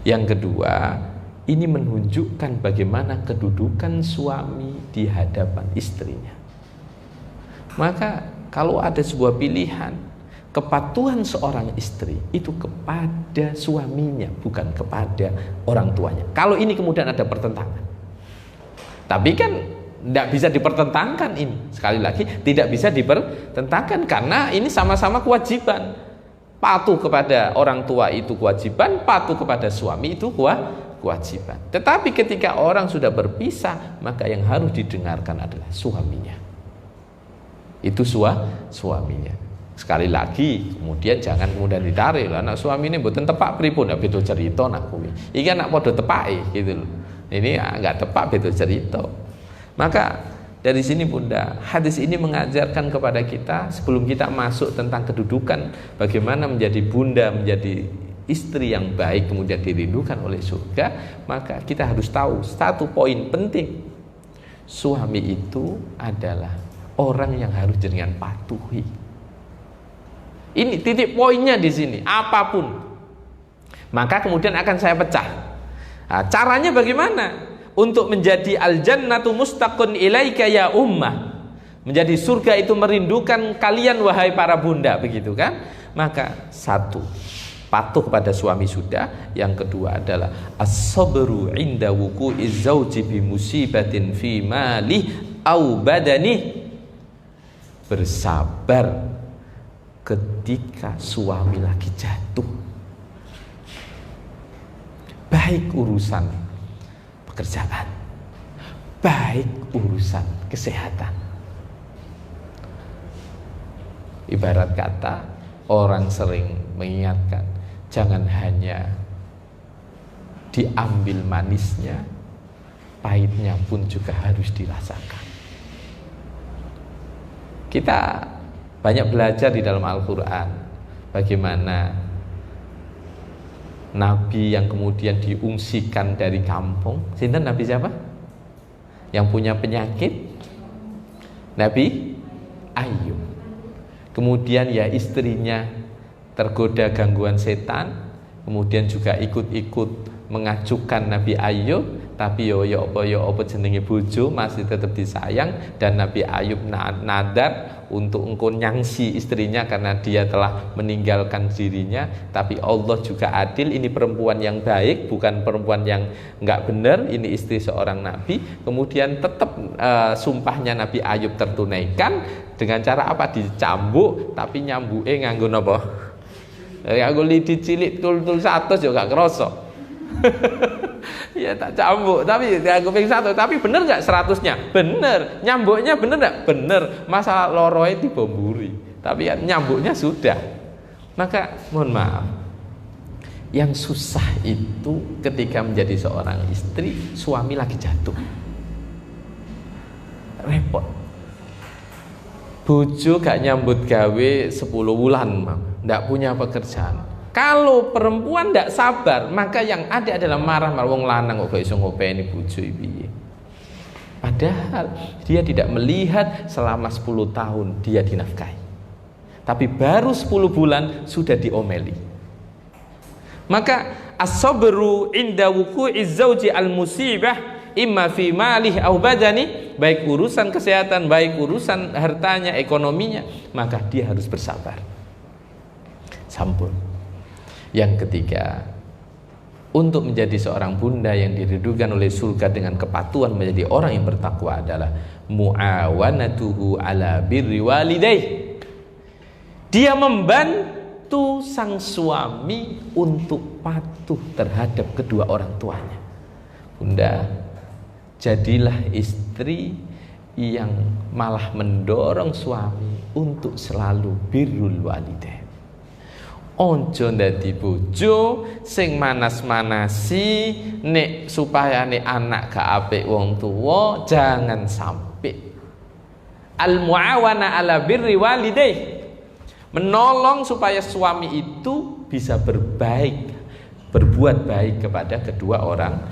Yang kedua, ini menunjukkan bagaimana kedudukan suami di hadapan istrinya. Maka kalau ada sebuah pilihan, kepatuhan seorang istri itu kepada suaminya, bukan kepada orang tuanya. Kalau ini kemudian ada pertentangan, tapi kan tidak bisa dipertentangkan ini. Sekali lagi, tidak bisa dipertentangkan karena ini sama-sama kewajiban. Patuh kepada orang tua itu kewajiban, patuh kepada suami itu kewajiban. Tetapi ketika orang sudah berpisah, maka yang harus didengarkan adalah suaminya. Itu suaminya. Sekali lagi, kemudian jangan kemudian ditarik lah, anak suami ini mboten tepak pripun, ya beda cerita nak kuwi. Iki anak padha tepake gitu loh. Ini enggak tepak beda cerita. Maka dari sini Bunda, hadis ini mengajarkan kepada kita sebelum kita masuk tentang kedudukan bagaimana menjadi bunda, menjadi istri yang baik kemudian dirindukan oleh surga, maka kita harus tahu satu poin penting. Suami itu adalah orang yang harus dengan patuhi. Ini titik poinnya di sini, apapun. Maka kemudian akan saya pecah. Nah, caranya bagaimana? Untuk menjadi al-jannatu mustaqun ilaika ya ummah. Menjadi surga itu merindukan kalian wahai para bunda, begitu kan? Maka satu, patuh kepada suami sudah. Yang kedua adalah as-sabru inda wuqu'iz zauji bi musibatin fi malih au badani. Bersabar ketika suami lagi jatuh, baik urusan pekerjaan, baik urusan kesehatan. Ibarat kata, orang sering mengingatkan, jangan hanya diambil manisnya, pahitnya pun juga harus dirasakan. Kita banyak belajar di dalam Al-Quran bagaimana Nabi yang kemudian diungsikan dari kampung. Sinten Nabi siapa? Yang punya penyakit? Nabi Ayub. Kemudian ya istrinya tergoda gangguan setan, kemudian juga ikut-ikut mengacukan Nabi Ayub, tapi yo apa jenenge bojo masih tetap disayang, dan Nabi Ayub nadar untuk engkau nyangsi istrinya karena dia telah meninggalkan dirinya. Tapi Allah juga adil, ini perempuan yang baik, bukan perempuan yang enggak benar, ini istri seorang nabi. Kemudian tetap sumpahnya Nabi Ayub tertunaikan dengan cara apa? Dicambuk, tapi nyambuke nganggo napa? Nganggo lidi cilik tul-tul 100 yo gak kerasa. Ya tak cambuk, tapi aku ping 1, tapi bener nggak 100-nya? Bener. Nyambuknya bener nggak? Bener. Masa loroe dibomburi, tapi kan nyambuknya sudah. Maka mohon maaf, yang susah itu ketika menjadi seorang istri, suami lagi jatuh, repot. bojo gak nyambut gawe 10 bulan, ndak punya pekerjaan. Kalau perempuan ndak sabar, maka yang ada adalah marah-marah, wong lanang kok gak iso ngopeni bojo piye. Padahal dia tidak melihat selama 10 tahun dia dinafkahi. Tapi baru 10 bulan sudah diomeli. Maka as-sabru inda wuqu'iz zauji al-musibah imma fi malih au badani, baik urusan kesehatan, baik urusan hartanya, ekonominya, maka dia harus bersabar. Sampun. Yang ketiga, untuk menjadi seorang bunda yang diridhokan oleh surga dengan kepatuhan menjadi orang yang bertakwa adalah muawanatuhu ala birri walidayh. Dia membantu sang suami untuk patuh terhadap kedua orang tuanya. Bunda, jadilah istri yang malah mendorong suami untuk selalu birrul walidain. Ojo ndadi bojo sing manas-manasi nek supaya nek anak gak apik wong tuwa, jangan sampai. Al muawana ala birri walidain, menolong supaya suami itu bisa berbuat baik kepada kedua orang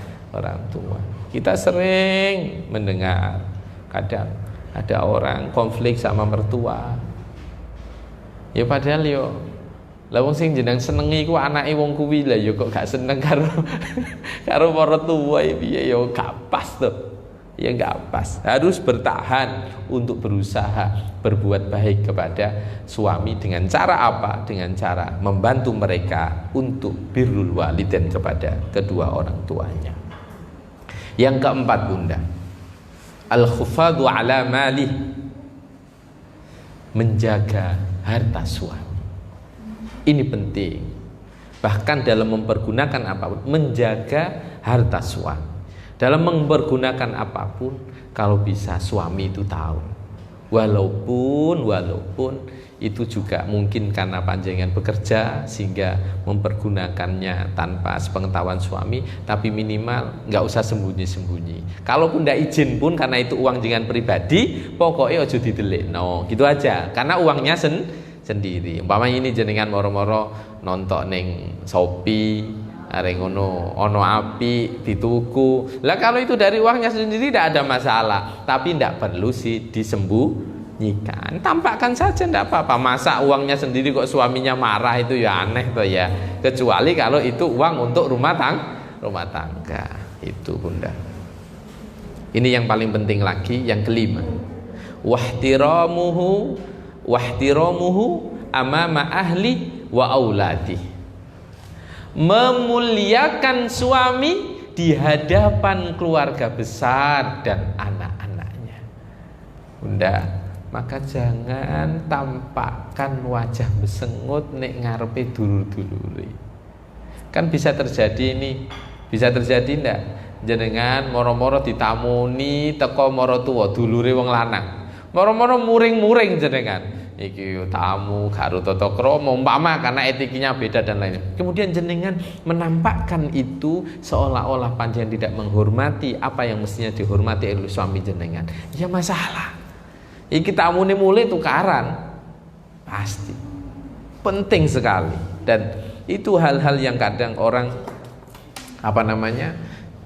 tua. Kita sering mendengar kadang ada orang konflik sama mertua. Ya padahal yo lah wong sing jeneng senengi ku anake wong kuwi, lah yo kok gak seneng karo para tuwa piye yo gak pas tuh. Ya gak pas. Harus bertahan untuk berusaha berbuat baik kepada suami dengan cara apa? Dengan cara membantu mereka untuk birrul walidain kepada kedua orang tuanya. Yang keempat, Bunda, al-khufadu ala malih, menjaga harta suami. Ini penting. Bahkan dalam mempergunakan apapun, menjaga harta suami. Dalam mempergunakan apapun, kalau bisa suami itu tahu. Walaupun itu juga mungkin karena panjenengan bekerja sehingga mempergunakannya tanpa sepengetahuan suami, tapi minimal nggak usah sembunyi-sembunyi. Kalaupun ndak izin pun karena itu uang jenengan pribadi, pokoknya ojo didelikno, gitu aja. Karena uangnya sendiri. Umpamanya ini jenengan moro-moro nonton ning Shopee, areng ono api dituku. Lah kalau itu dari uangnya sendiri tidak ada masalah, tapi tidak perlu sih disembunyikan. Tampakkan saja tidak apa-apa. Masa uangnya sendiri kok suaminya marah, itu ya aneh toh ya. Kecuali kalau itu uang untuk rumah tangga. Itu Bunda. Ini yang paling penting lagi, yang kelima. Wahtiramuhu amama ahli wa auladi. Memuliakan suami di hadapan keluarga besar dan anak-anaknya. Bunda, maka jangan tampakkan wajah besengut nek ngarepe dulur-dulure. Kan bisa terjadi ini, bisa terjadi ndak? Jenengan moro-moro ditamuni teko moro tuwa dulure wong lanang. Moro-moro muring-muring jenengan. Iki tamu karo tata krama umpama karena etikanya beda dan lainnya. Kemudian jenengan menampakkan itu seolah-olah panjenengan tidak menghormati apa yang mestinya dihormati oleh suami jenengan. Ya masalah. Iki tamune mulai tukaran. Pasti. Penting sekali. Dan itu hal-hal yang kadang orang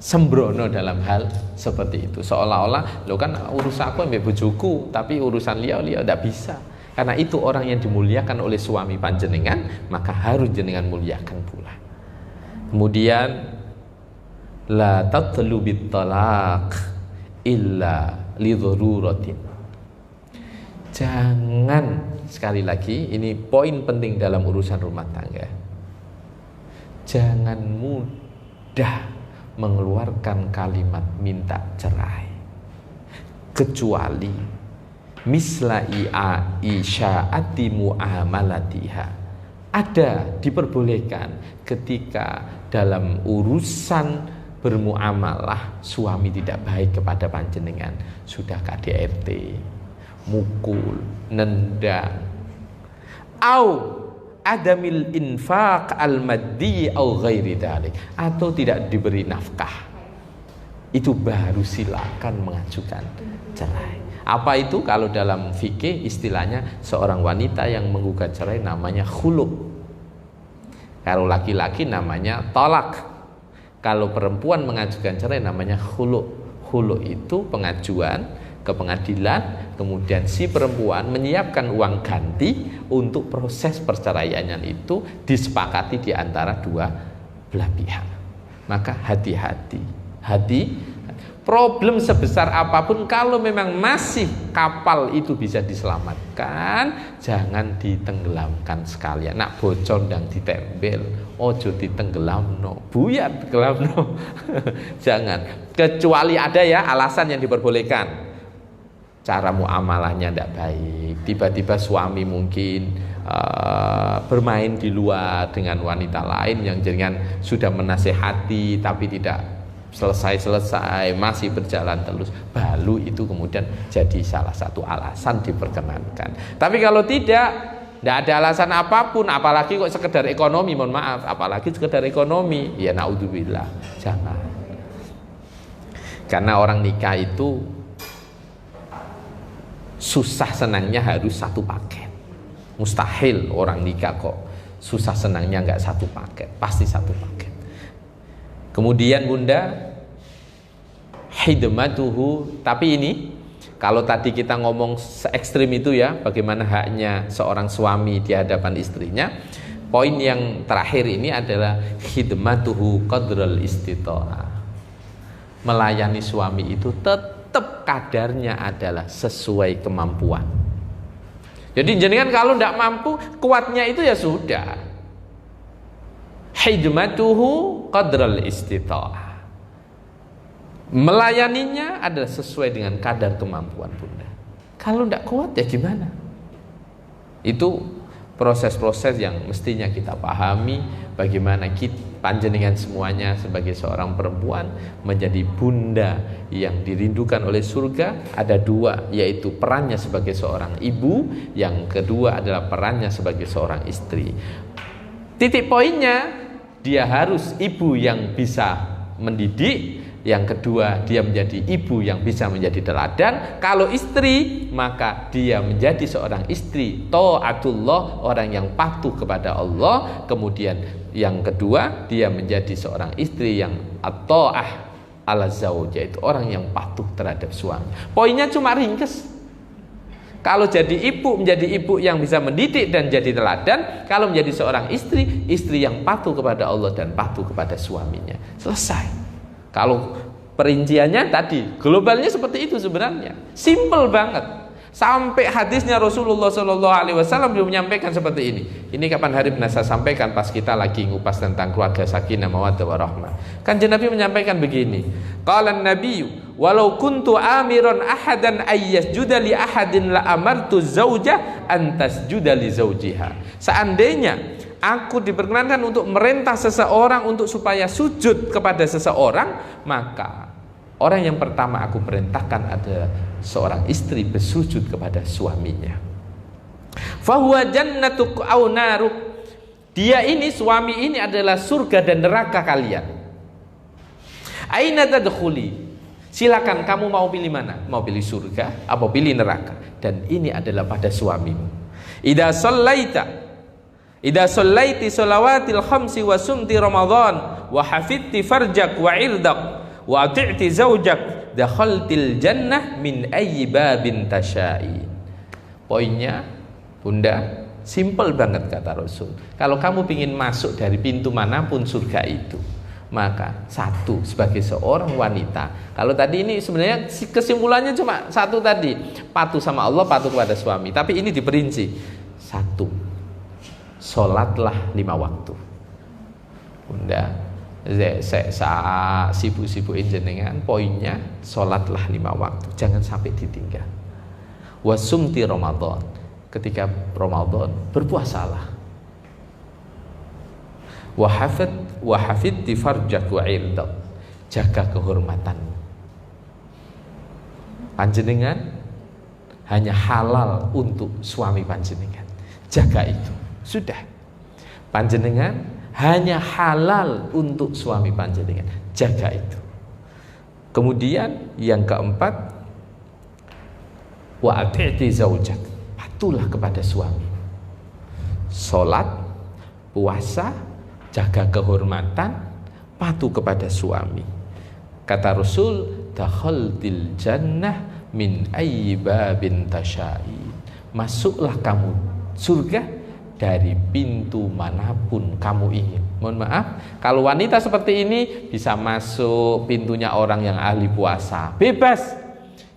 sembrono dalam hal seperti itu. Seolah-olah lo kan urusan aku ambek bojoku, tapi urusan liya tidak bisa. Karena itu orang yang dimuliakan oleh suami panjenengan, maka harus jenengan muliakan pula. Kemudian la tatlubit talaq illa lidhururatin. Jangan, sekali lagi ini poin penting dalam urusan rumah tangga. Jangan mudah mengeluarkan kalimat minta cerai, kecuali mislai aisya'ati mu'amalatiha, ada diperbolehkan ketika dalam urusan bermuamalah suami tidak baik kepada panjenengan, sudah KDRT, mukul, nendang, au adamil infaq al-maddi au ghairi dzalik, atau tidak diberi nafkah, itu baru silakan mengajukan cerai. Apa itu? Kalau dalam fikih istilahnya seorang wanita yang menggugat cerai namanya khulu. Kalau laki-laki namanya tolak. Kalau perempuan mengajukan cerai namanya khulu. Khulu itu pengajuan ke pengadilan, kemudian si perempuan menyiapkan uang ganti untuk proses perceraiannya itu disepakati di antara dua belah pihak. Maka hati-hati. Problem sebesar apapun kalau memang masih kapal itu bisa diselamatkan, jangan ditenggelamkan sekalian. Nak bocor dan ditempel, ojo ditenggelamno, buyar tenggelamno. Jangan. Kecuali ada ya alasan yang diperbolehkan. Cara muamalahnya tidak baik. Tiba-tiba suami mungkin bermain di luar dengan wanita lain yang jangan sudah menasehati tapi tidak selesai masih berjalan terus, baru itu kemudian jadi salah satu alasan diperkenankan. Tapi kalau tidak ada alasan apapun, apalagi kok sekedar ekonomi, mohon maaf, apalagi sekedar ekonomi, ya naudzubillah, jangan. Karena orang nikah itu susah senangnya harus satu paket. Mustahil orang nikah kok susah senangnya nggak satu paket, pasti satu paket. Kemudian Bunda, hidmatuhu, tapi ini kalau tadi kita ngomong se-ekstrim itu ya, bagaimana haknya seorang suami di hadapan istrinya, poin yang terakhir ini adalah hidmatuhu qadral istita'ah. Melayani suami itu tetap kadarnya adalah sesuai kemampuan. Jadi jenengan kalau tidak mampu, kuatnya itu ya sudah. Hidmatuhu qadral istita'ah. Melayaninya adalah sesuai dengan kadar kemampuan Bunda. Kalau tidak kuat ya gimana? Itu proses-proses yang mestinya kita pahami, bagaimana kita panjenengan semuanya sebagai seorang perempuan menjadi bunda yang dirindukan oleh surga. Ada dua, yaitu perannya sebagai seorang ibu, yang kedua adalah perannya sebagai seorang istri. Titik poinnya, dia harus ibu yang bisa mendidik. Yang kedua, dia menjadi ibu yang bisa menjadi teladan. Kalau istri, maka dia menjadi seorang istri ta'atullah, orang yang patuh kepada Allah. Kemudian yang kedua, dia menjadi seorang istri yang at-ta'ah ala zauj, yaitu orang yang patuh terhadap suami. Poinnya cuma ringkes. Kalau jadi ibu, menjadi ibu yang bisa mendidik dan jadi teladan. Kalau menjadi seorang istri, istri yang patuh kepada Allah dan patuh kepada suaminya. Selesai. Kalau perinciannya tadi, globalnya seperti itu sebenarnya. Simple banget. Sampai hadisnya Rasulullah SAW belum menyampaikan seperti ini. Ini kapan hari pernah saya sampaikan pas kita lagi ngupas tentang keluarga sakinah mawaddah warahmah. Kan Nabi menyampaikan begini. Qala an-nabiyyu walau kuntu amiran ahadan ayyasjuda li ahadin la amartu zaujah an tasjuda li zaujiha. Seandainya aku diperkenankan untuk merintah seseorang untuk supaya sujud kepada seseorang, maka orang yang pertama aku perintahkan adalah seorang istri bersujud kepada suaminya. Fahuwa jannatuk au naruk. Dia ini, suami ini adalah surga dan neraka kalian. Aina tadkhuli? Silakan kamu mau pilih mana? Mau pilih surga atau pilih neraka? Dan ini adalah pada suamimu. Idza shallaiti shalawatil khamsi wa sumti ramadhan wa hafidti farjak wa irdak wa ati'ti zaujak dakhaltil jannah min ayyi babin tasya'i. Poinnya Bunda, simple banget kata Rasul. Kalau kamu ingin masuk dari pintu manapun surga itu, maka satu, sebagai seorang wanita. Kalau tadi ini sebenarnya kesimpulannya cuma satu tadi, patuh sama Allah, patuh kepada suami. Tapi ini diperinci. Satu, sholatlah 5 waktu. Bunda, saya sibuk-sibukin jenengan, poinnya sholatlah 5 waktu, jangan sampai ditinggal. Wasumti Ramadan, ketika Ramadan berpuasalah. Wahafid di farjak wa irdak, jaga kehormatanmu. Panjenengan hanya halal untuk suami panjenengan, jaga itu, sudah. Panjenengan hanya halal untuk suami panjenengan, jaga itu. Kemudian yang keempat, wa ati'ti zaujak. Patuhlah kepada suami. Salat, puasa, jaga kehormatan, patuh kepada suami. Kata Rasul, dakhaltil jannah min ayyi babin tasya'i. Masuklah kamu surga dari pintu manapun kamu ingin. Mohon maaf, kalau wanita seperti ini bisa masuk pintunya orang yang ahli puasa, bebas.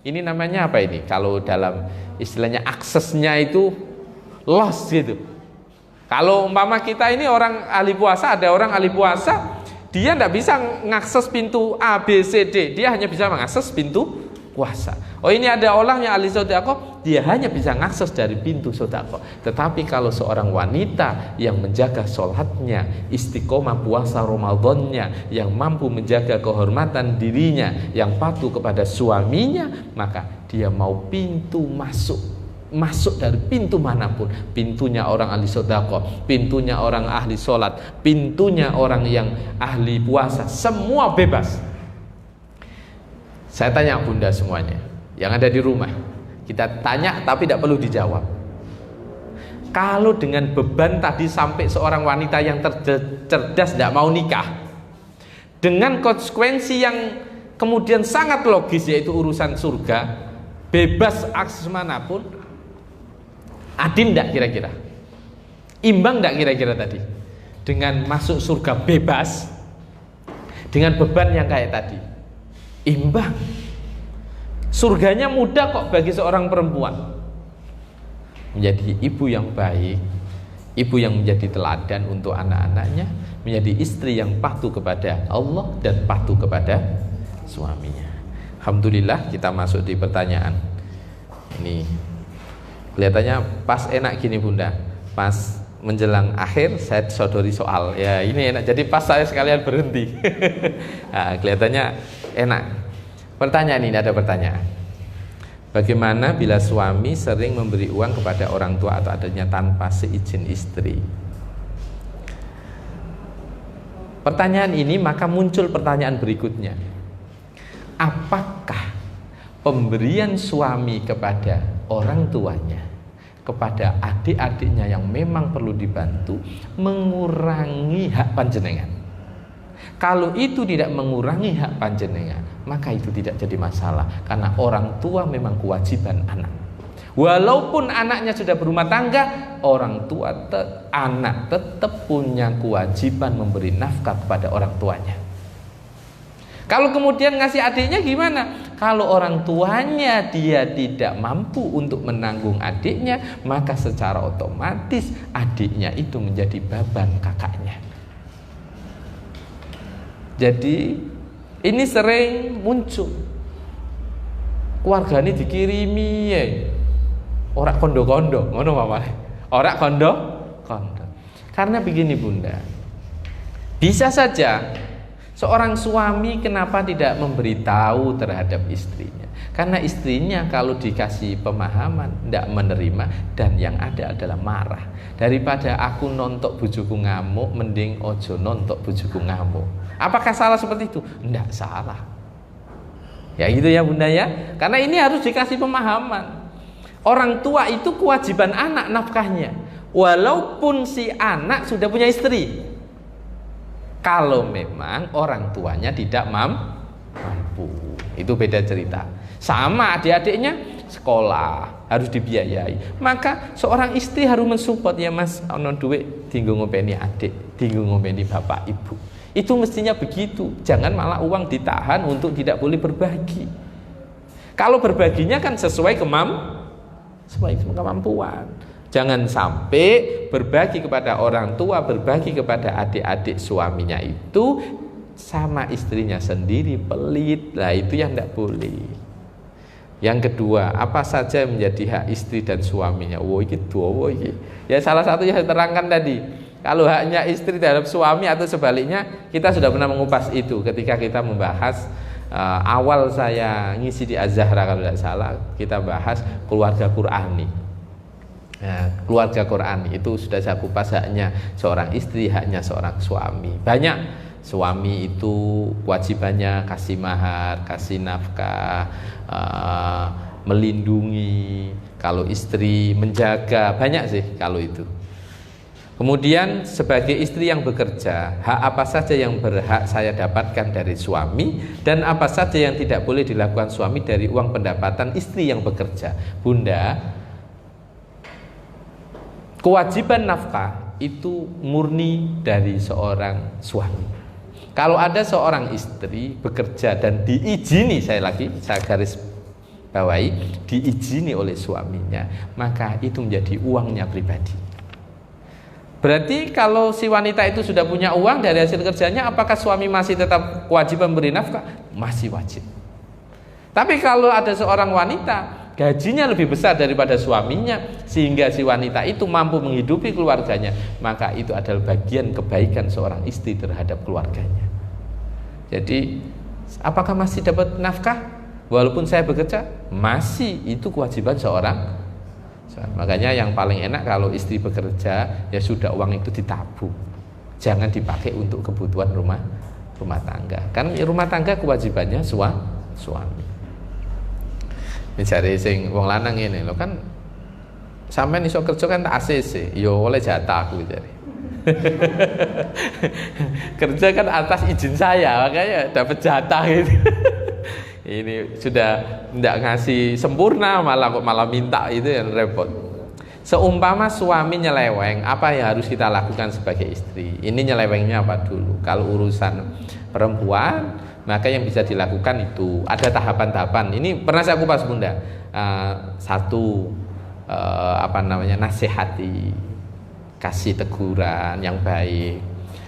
Ini namanya apa ini? Kalau dalam istilahnya aksesnya itu los gitu. Kalau umpama kita ini orang ahli puasa, ada orang ahli puasa, dia tidak bisa mengakses pintu A, B, C, D. Dia hanya bisa mengakses pintu puasa. Oh, ini ada orang yang ahli sedekah, dia hanya bisa mengakses dari pintu sedekah. Tetapi kalau seorang wanita yang menjaga sholatnya, istiqomah puasa Ramadannya, yang mampu menjaga kehormatan dirinya, yang patuh kepada suaminya, maka dia mau pintu masuk dari pintu manapun, pintunya orang ahli sedekah, pintunya orang ahli sholat, pintunya orang yang ahli puasa, semua bebas. Saya tanya bunda semuanya yang ada di rumah, kita tanya tapi tidak perlu dijawab. Kalau dengan beban tadi sampai seorang wanita yang cerdas tidak mau nikah, dengan konsekuensi yang kemudian sangat logis, yaitu urusan surga, bebas akses manapun, adil tidak kira-kira? Imbang tidak kira-kira tadi? Dengan masuk surga bebas, dengan beban yang kayak tadi, imbang. Surganya mudah kok bagi seorang perempuan. Menjadi ibu yang baik, ibu yang menjadi teladan untuk anak-anaknya, menjadi istri yang patuh kepada Allah dan patuh kepada suaminya. Alhamdulillah, kita masuk di pertanyaan. Ini kelihatannya pas enak gini bunda, pas menjelang akhir saya sodori soal. Ya ini enak, jadi pas saya sekalian berhenti. Nah, kelihatannya enak. Pertanyaan ini, ada pertanyaan. Bagaimana bila suami sering memberi uang kepada orang tua atau adanya tanpa seizin istri? Pertanyaan ini maka muncul pertanyaan berikutnya. Apakah pemberian suami kepada orang tuanya, kepada adik-adiknya yang memang perlu dibantu, mengurangi hak panjenengan? Kalau itu tidak mengurangi hak panjenengan, maka itu tidak jadi masalah, karena orang tua memang kewajiban anak. Walaupun anaknya sudah berumah tangga, orang tua anak tetap punya kewajiban memberi nafkah kepada orang tuanya. Kalau kemudian ngasih adiknya gimana? Kalau orang tuanya dia tidak mampu untuk menanggung adiknya, maka secara otomatis adiknya itu menjadi beban kakaknya. Jadi ini sering muncul, keluarga ini dikirimi ya, orang kondo-kondo, ngono mama, orang kondo-kondo. Karena begini bunda, bisa saja seorang suami kenapa tidak memberitahu terhadap istrinya? Karena istrinya kalau dikasih pemahaman tidak menerima, dan yang ada adalah marah. Daripada aku nontok bojoku ngamuk, mending ojo nontok bojoku ngamuk. Apakah salah seperti itu? Tidak salah. Ya gitu ya bunda ya. Karena ini harus dikasih pemahaman. Orang tua itu kewajiban anak nafkahnya, walaupun si anak sudah punya istri. Kalau memang orang tuanya tidak mampu, itu beda cerita. Sama adik-adiknya sekolah harus dibiayai, maka seorang istri harus mensupport. Ya mas, ono duit tinggal ngopeni adik, tinggal ngopeni bapak ibu. Itu mestinya begitu. Jangan malah uang ditahan untuk tidak boleh berbagi. Kalau berbaginya kan sesuai kemampuan. Jangan sampai berbagi kepada orang tua, berbagi kepada adik-adik suaminya itu sama istrinya sendiri pelit. Lah itu yang tidak boleh. Yang kedua, apa saja yang menjadi hak istri dan suaminya? Ya salah satu yang saya terangkan tadi. Kalau haknya istri terhadap suami atau sebaliknya, kita sudah pernah mengupas itu ketika kita membahas awal saya ngisi di Az-Zahra, kalau tidak salah kita bahas keluarga Qur'ani. Nah, keluarga Qur'ani itu sudah saya kupas, haknya seorang istri, haknya seorang suami. Banyak suami itu kewajibannya kasih mahar, kasih nafkah, melindungi, kalau istri menjaga, banyak sih kalau itu. Kemudian sebagai istri yang bekerja, hak apa saja yang berhak saya dapatkan dari suami dan apa saja yang tidak boleh dilakukan suami dari uang pendapatan istri yang bekerja. Bunda, kewajiban nafkah itu murni dari seorang suami. Kalau ada seorang istri bekerja dan diizini, saya garis bawahi, diizini oleh suaminya, maka itu menjadi uangnya pribadi. Berarti kalau si wanita itu sudah punya uang dari hasil kerjanya, apakah suami masih tetap kewajiban memberi nafkah? Masih wajib. Tapi kalau ada seorang wanita gajinya lebih besar daripada suaminya sehingga si wanita itu mampu menghidupi keluarganya, maka itu adalah bagian kebaikan seorang istri terhadap keluarganya. Jadi apakah masih dapat nafkah walaupun saya bekerja? Masih, itu kewajiban seorang. Makanya yang paling enak kalau istri bekerja, ya sudah uang itu ditabung, jangan dipakai untuk kebutuhan rumah tangga. Kan rumah tangga kewajibannya suami. Ini cari sing wong lanang ini lo kan, sampean iso kerja kan tak ACC, yo oleh jatah aku cari. Kerja kan atas izin saya, makanya dapat jatah gitu. Ini sudah tidak ngasih sempurna, malah minta, itu yang repot. Seumpama suami nyeleweng, apa yang harus kita lakukan sebagai istri? Ini nyelewengnya apa dulu? Kalau urusan perempuan, maka yang bisa dilakukan itu ada tahapan-tahapan. Ini pernah saya kupas Bunda. Satu, nasihati, kasih teguran yang baik.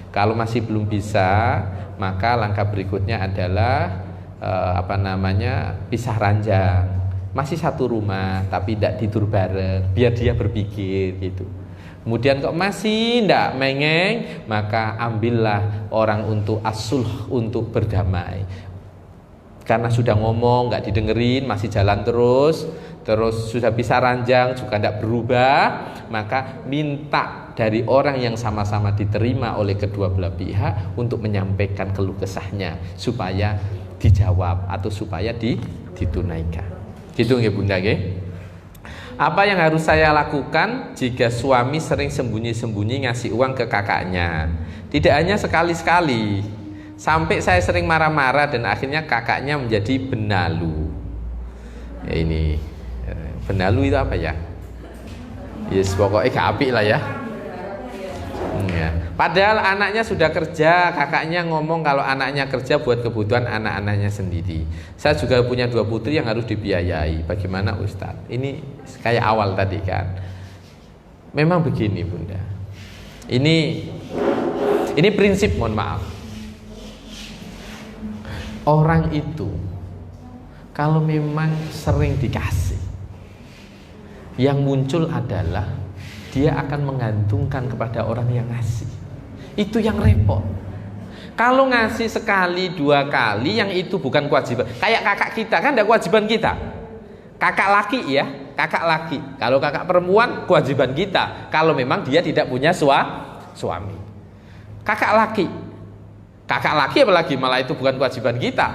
Kalau masih belum bisa, maka langkah berikutnya adalah pisah ranjang. Masih satu rumah tapi tidak tidur bareng, biar dia berpikir gitu. Kemudian kok masih tidak mengeng, maka ambillah orang untuk as-sulh, untuk berdamai. Karena sudah ngomong nggak didengerin, masih jalan terus sudah pisah ranjang juga tidak berubah, maka minta dari orang yang sama-sama diterima oleh kedua belah pihak untuk menyampaikan keluh kesahnya supaya dijawab atau supaya ditunaikan. Gitu nggih Bunda nggih? Apa yang harus saya lakukan jika suami sering sembunyi-sembunyi ngasih uang ke kakaknya? Tidak hanya sekali-sekali, sampai saya sering marah-marah dan akhirnya kakaknya menjadi benalu. Ya ini, benalu itu apa ya? Yes, pokoknya gak apik lah ya. Ya. Padahal anaknya sudah kerja, kakaknya ngomong kalau anaknya kerja buat kebutuhan anak-anaknya sendiri. Saya juga punya 2 putri yang harus dibiayai. Bagaimana Ustadz? Ini kayak awal tadi kan. Memang begini Bunda. Ini prinsip, mohon maaf. Orang itu kalau memang sering dikasih, yang muncul adalah dia akan menggantungkan kepada orang yang ngasih. Itu yang repot. Kalau ngasih sekali, 2 kali, yang itu bukan kewajiban. Kayak kakak kita kan ada kewajiban kita. Kakak laki ya, kakak laki. Kalau kakak perempuan kewajiban kita. Kalau memang dia tidak punya suami. Kakak laki apalagi malah itu bukan kewajiban kita.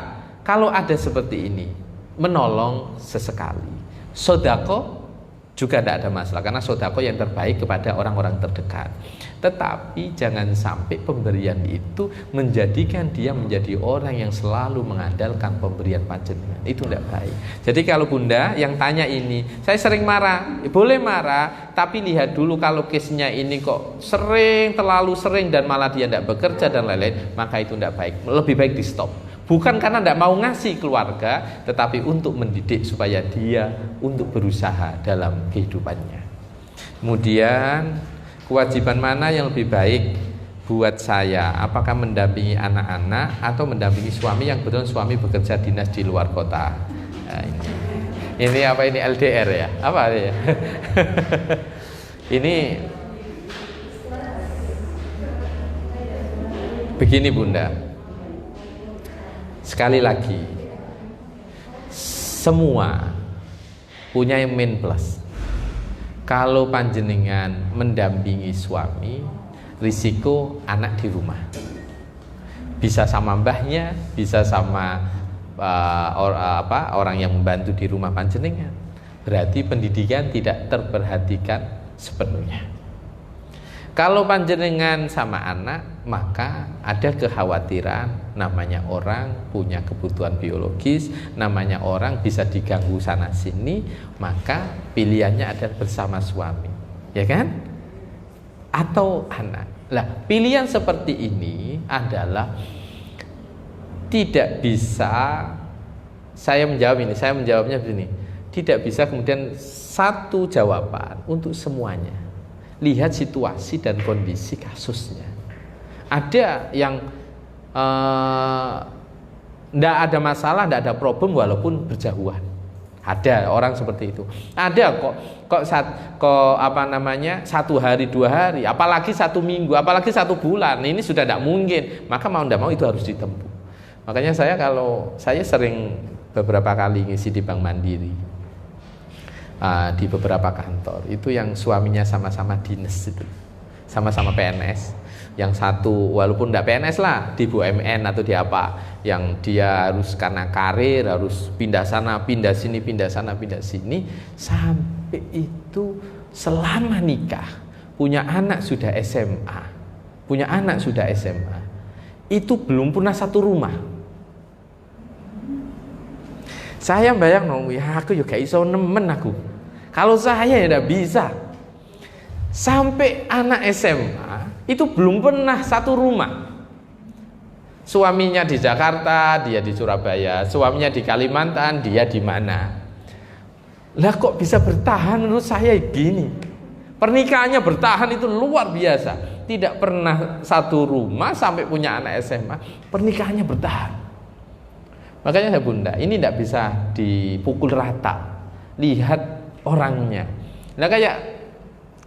Kalau ada seperti ini, menolong sesekali. Sodako juga tidak ada masalah, karena sodako yang terbaik kepada orang-orang terdekat. Tetapi jangan sampai pemberian itu menjadikan dia menjadi orang yang selalu mengandalkan pemberian panjenengan. Itu tidak baik. Jadi kalau Bunda yang tanya ini, saya sering marah, boleh marah, tapi lihat dulu kalau case-nya ini kok terlalu sering dan malah dia tidak bekerja dan lain-lain, maka itu tidak baik. Lebih baik di stop. Bukan karena tidak mau ngasih keluarga, tetapi untuk mendidik supaya dia untuk berusaha dalam kehidupannya. Kemudian kewajiban mana yang lebih baik buat saya? Apakah mendampingi anak-anak atau mendampingi suami yang kebetulan suami bekerja dinas di luar kota? Nah, ini apa ini LDR ya? Apa ya? Ini begini Bunda. Sekali lagi, semua punya yang main plus. Kalau panjenengan mendampingi suami, risiko anak di rumah. Bisa sama mbahnya, bisa sama orang yang membantu di rumah panjenengan. Berarti pendidikan tidak terperhatikan sepenuhnya. Kalau panjenengan sama anak, maka ada kekhawatiran, namanya orang punya kebutuhan biologis, namanya orang bisa diganggu sana sini, maka pilihannya adalah bersama suami, ya kan? Atau anak. Lah, pilihan seperti ini adalah tidak bisa, saya menjawabnya begini, tidak bisa kemudian satu jawaban untuk semuanya. Lihat situasi dan kondisi kasusnya. Ada yang tidak ada masalah, tidak ada problem walaupun berjauhan. Ada orang seperti itu. Ada kok 1 hari 2 hari, apalagi 1 minggu, apalagi 1 bulan. Ini sudah tidak mungkin. Maka mau tidak mau itu harus ditempuh. Makanya saya sering beberapa kali ngisi di Bank Mandiri. Di beberapa kantor itu yang suaminya sama-sama dinas itu, sama-sama PNS. Yang satu walaupun tidak PNS lah, di BUMN atau di apa, yang dia harus karena karir harus pindah sana, pindah sini, pindah sana, pindah sini, sampai itu selama nikah punya anak sudah SMA, itu belum pernah satu rumah. Saya bayang ya aku juga iso nemen aku. Kalau saya ya tidak bisa. Sampai anak SMA itu belum pernah satu rumah. Suaminya di Jakarta, dia di Surabaya. Suaminya di Kalimantan, dia di mana. Lah kok bisa bertahan menurut saya gini. Pernikahannya bertahan itu luar biasa. Tidak pernah satu rumah sampai punya anak SMA. Pernikahannya bertahan. Makanya Bunda, ini tidak bisa dipukul rata. Lihat orangnya. Nah kayak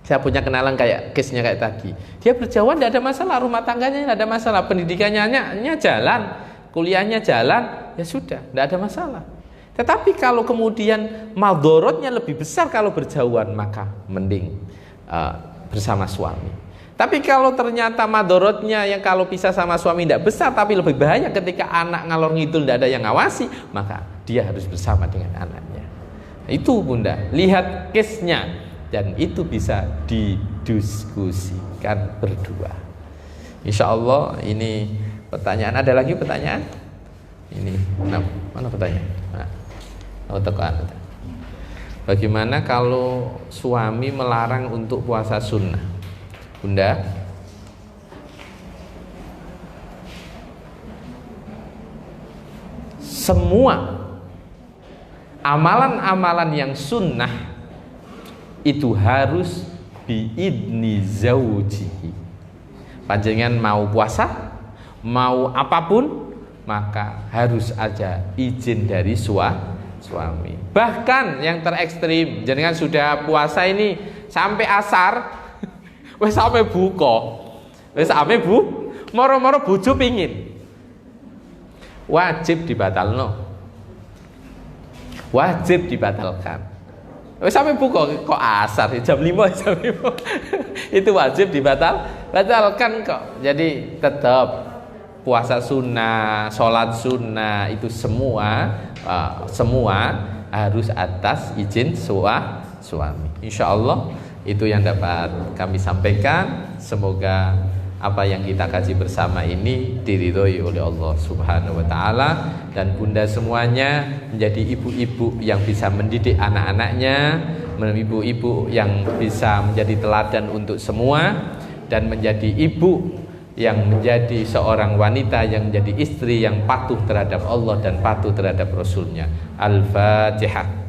saya punya kenalan kayak case-nya kayak tadi. Dia berjauhan tidak ada masalah, rumah tangganya tidak ada masalah, pendidikannya jalan, kuliahnya jalan, ya sudah, tidak ada masalah. Tetapi kalau kemudian madorotnya lebih besar kalau berjauhan, maka mending bersama suami. Tapi kalau ternyata madorotnya yang kalau pisah sama suami tidak besar, tapi lebih bahaya ketika anak ngalor ngidul tidak ada yang ngawasi, maka dia harus bersama dengan anaknya. Itu Bunda, lihat case-nya, dan itu bisa didiskusikan berdua. Insya Allah ini pertanyaan. Ada lagi pertanyaan? Ini mana pertanyaan? Bagaimana kalau suami melarang untuk puasa sunnah? Bunda, semua amalan-amalan yang sunnah itu harus biidni zaujihi. Panjenengan mau puasa, mau apapun, maka harus aja izin dari suami. Bahkan yang terekstrim, jenengan sudah puasa ini sampai asar, wes sampai buka, moro-moro bojo pingin, wajib dibatalkan. Wes sampai buka kok asar jam 5 itu wajib batalkan kok. Jadi tetap puasa sunnah, sholat sunnah itu semua harus atas izin suami. Insya Allah itu yang dapat kami sampaikan. Semoga apa yang kita kaji bersama ini diridhoi oleh Allah Subhanahu wa taala, dan Bunda semuanya menjadi ibu-ibu yang bisa mendidik anak-anaknya, ibu-ibu yang bisa menjadi teladan untuk semua, dan menjadi ibu yang menjadi seorang wanita yang menjadi istri yang patuh terhadap Allah dan patuh terhadap Rasulnya. Al-Fatihah.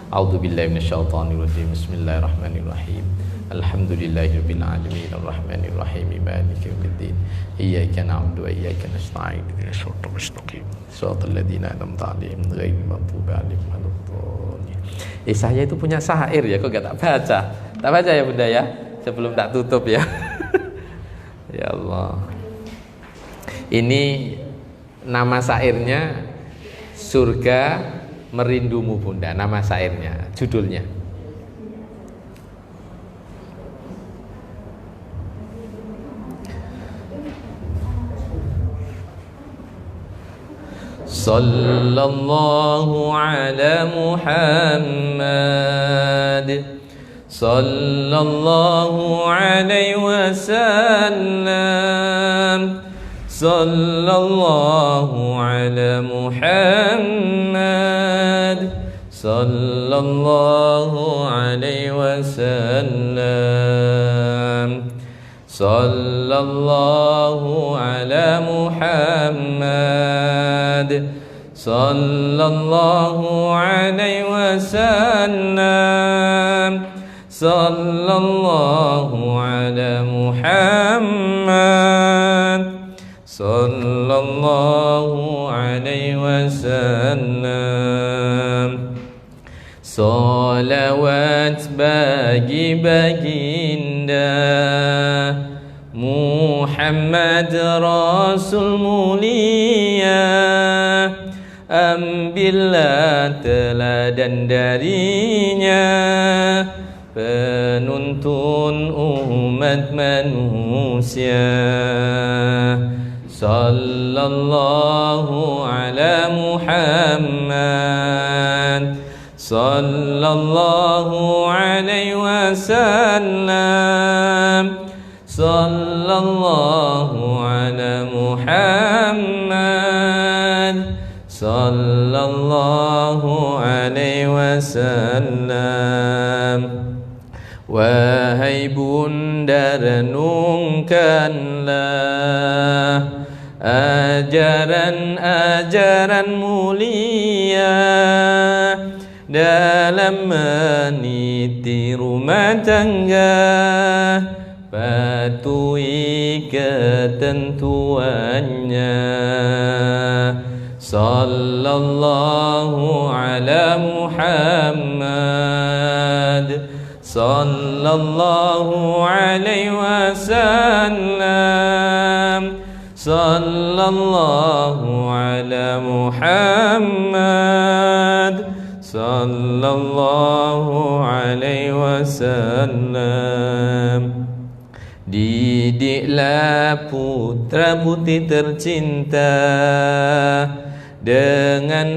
A'udzubillahi minasyaitonirrajim. Bismillahirrahmanirrahim. Alhamdulillahirabbil alamin arrahmanir rahim maliki yaumiddin. Iyyaka na'budu wa iyyaka nasta'in. Ihdinas siratal mustaqim. Shiratal ladzina an'amta 'alaihim ghairil maghdubi 'alaihim waladdallin. Saya itu punya syair ya, kok enggak tak baca. Tak baca ya Bunda ya, sebelum tak tutup ya. Ya Allah. Ini nama syairnya Surga Merindumu Bunda, nama syairnya, judulnya. sallallahu ala Muhammad, sallallahu alaihi wasallam, sallallahu ala Muhammad, sallallahu alaihi wasallam, sallallahu ala Muhammad, sallallahu alaihi wasallam, sallallahu ala Muhammad, sallallahu alaihi wasallam. Salawat bagi baginda Muhammad Rasul mulia, ambillah teladan darinya, penuntun umat manusia. Sallallahu ala Muhammad, sallallahu alaihi wasallam, sallallahu ala Muhammad, sallallahu alaihi wasallam. Wahai bunda, renungkanlah ajaran-ajaran mulia dalam meniti rumah tangga, patuhi ketentuannya. Sallallahu ala Muhammad, sallallahu alaihi wasallam, sallallahu ala Muhammad, sallallahu alaihi wasallam. Didiklah putra putri tercinta dengan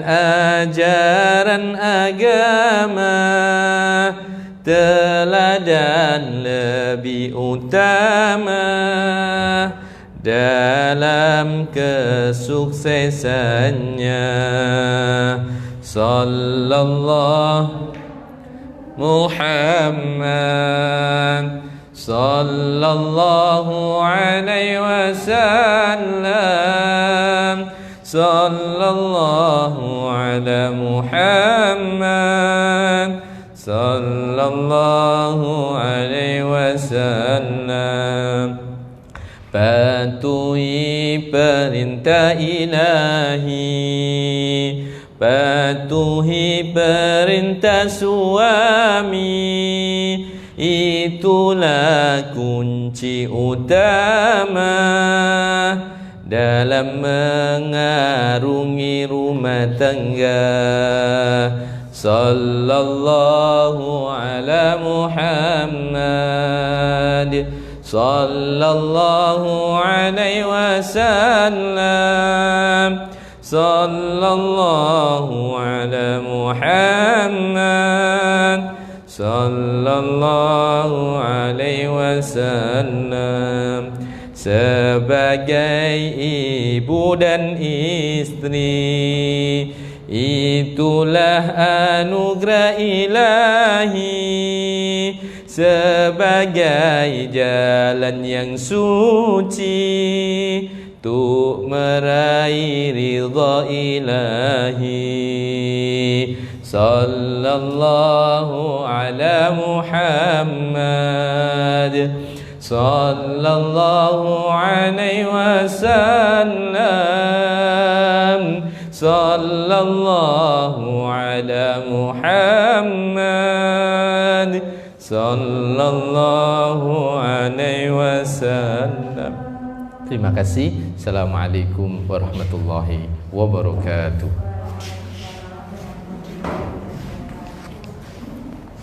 ajaran agama, teladan lebih utama dalam kesuksesannya. Sallallahu Muhammad, sallallahu alaihi wasallam, sallallahu ala Muhammad, sallallahu alaihi wasallam. Patuhi perintah ilahi, patuhi perintah suami, itulah kunci utama dalam mengarungi rumah tangga. Sallallahu ala Muhammad, sallallahu alaihi wasallam, sallallahu ala Muhammad, sallallahu alaihi wasallam. Sebagai ibu dan istri, itulah anugerah ilahi, sebagai jalan yang suci untuk meraih ridha ilahi. Sallallahu ala Muhammad, sallallahu alaihi wasallam, sallallahu ala Muhammad, sallallahu alaihi wasallam. Terima kasih. Assalamualaikum warahmatullahi wabarakatuh.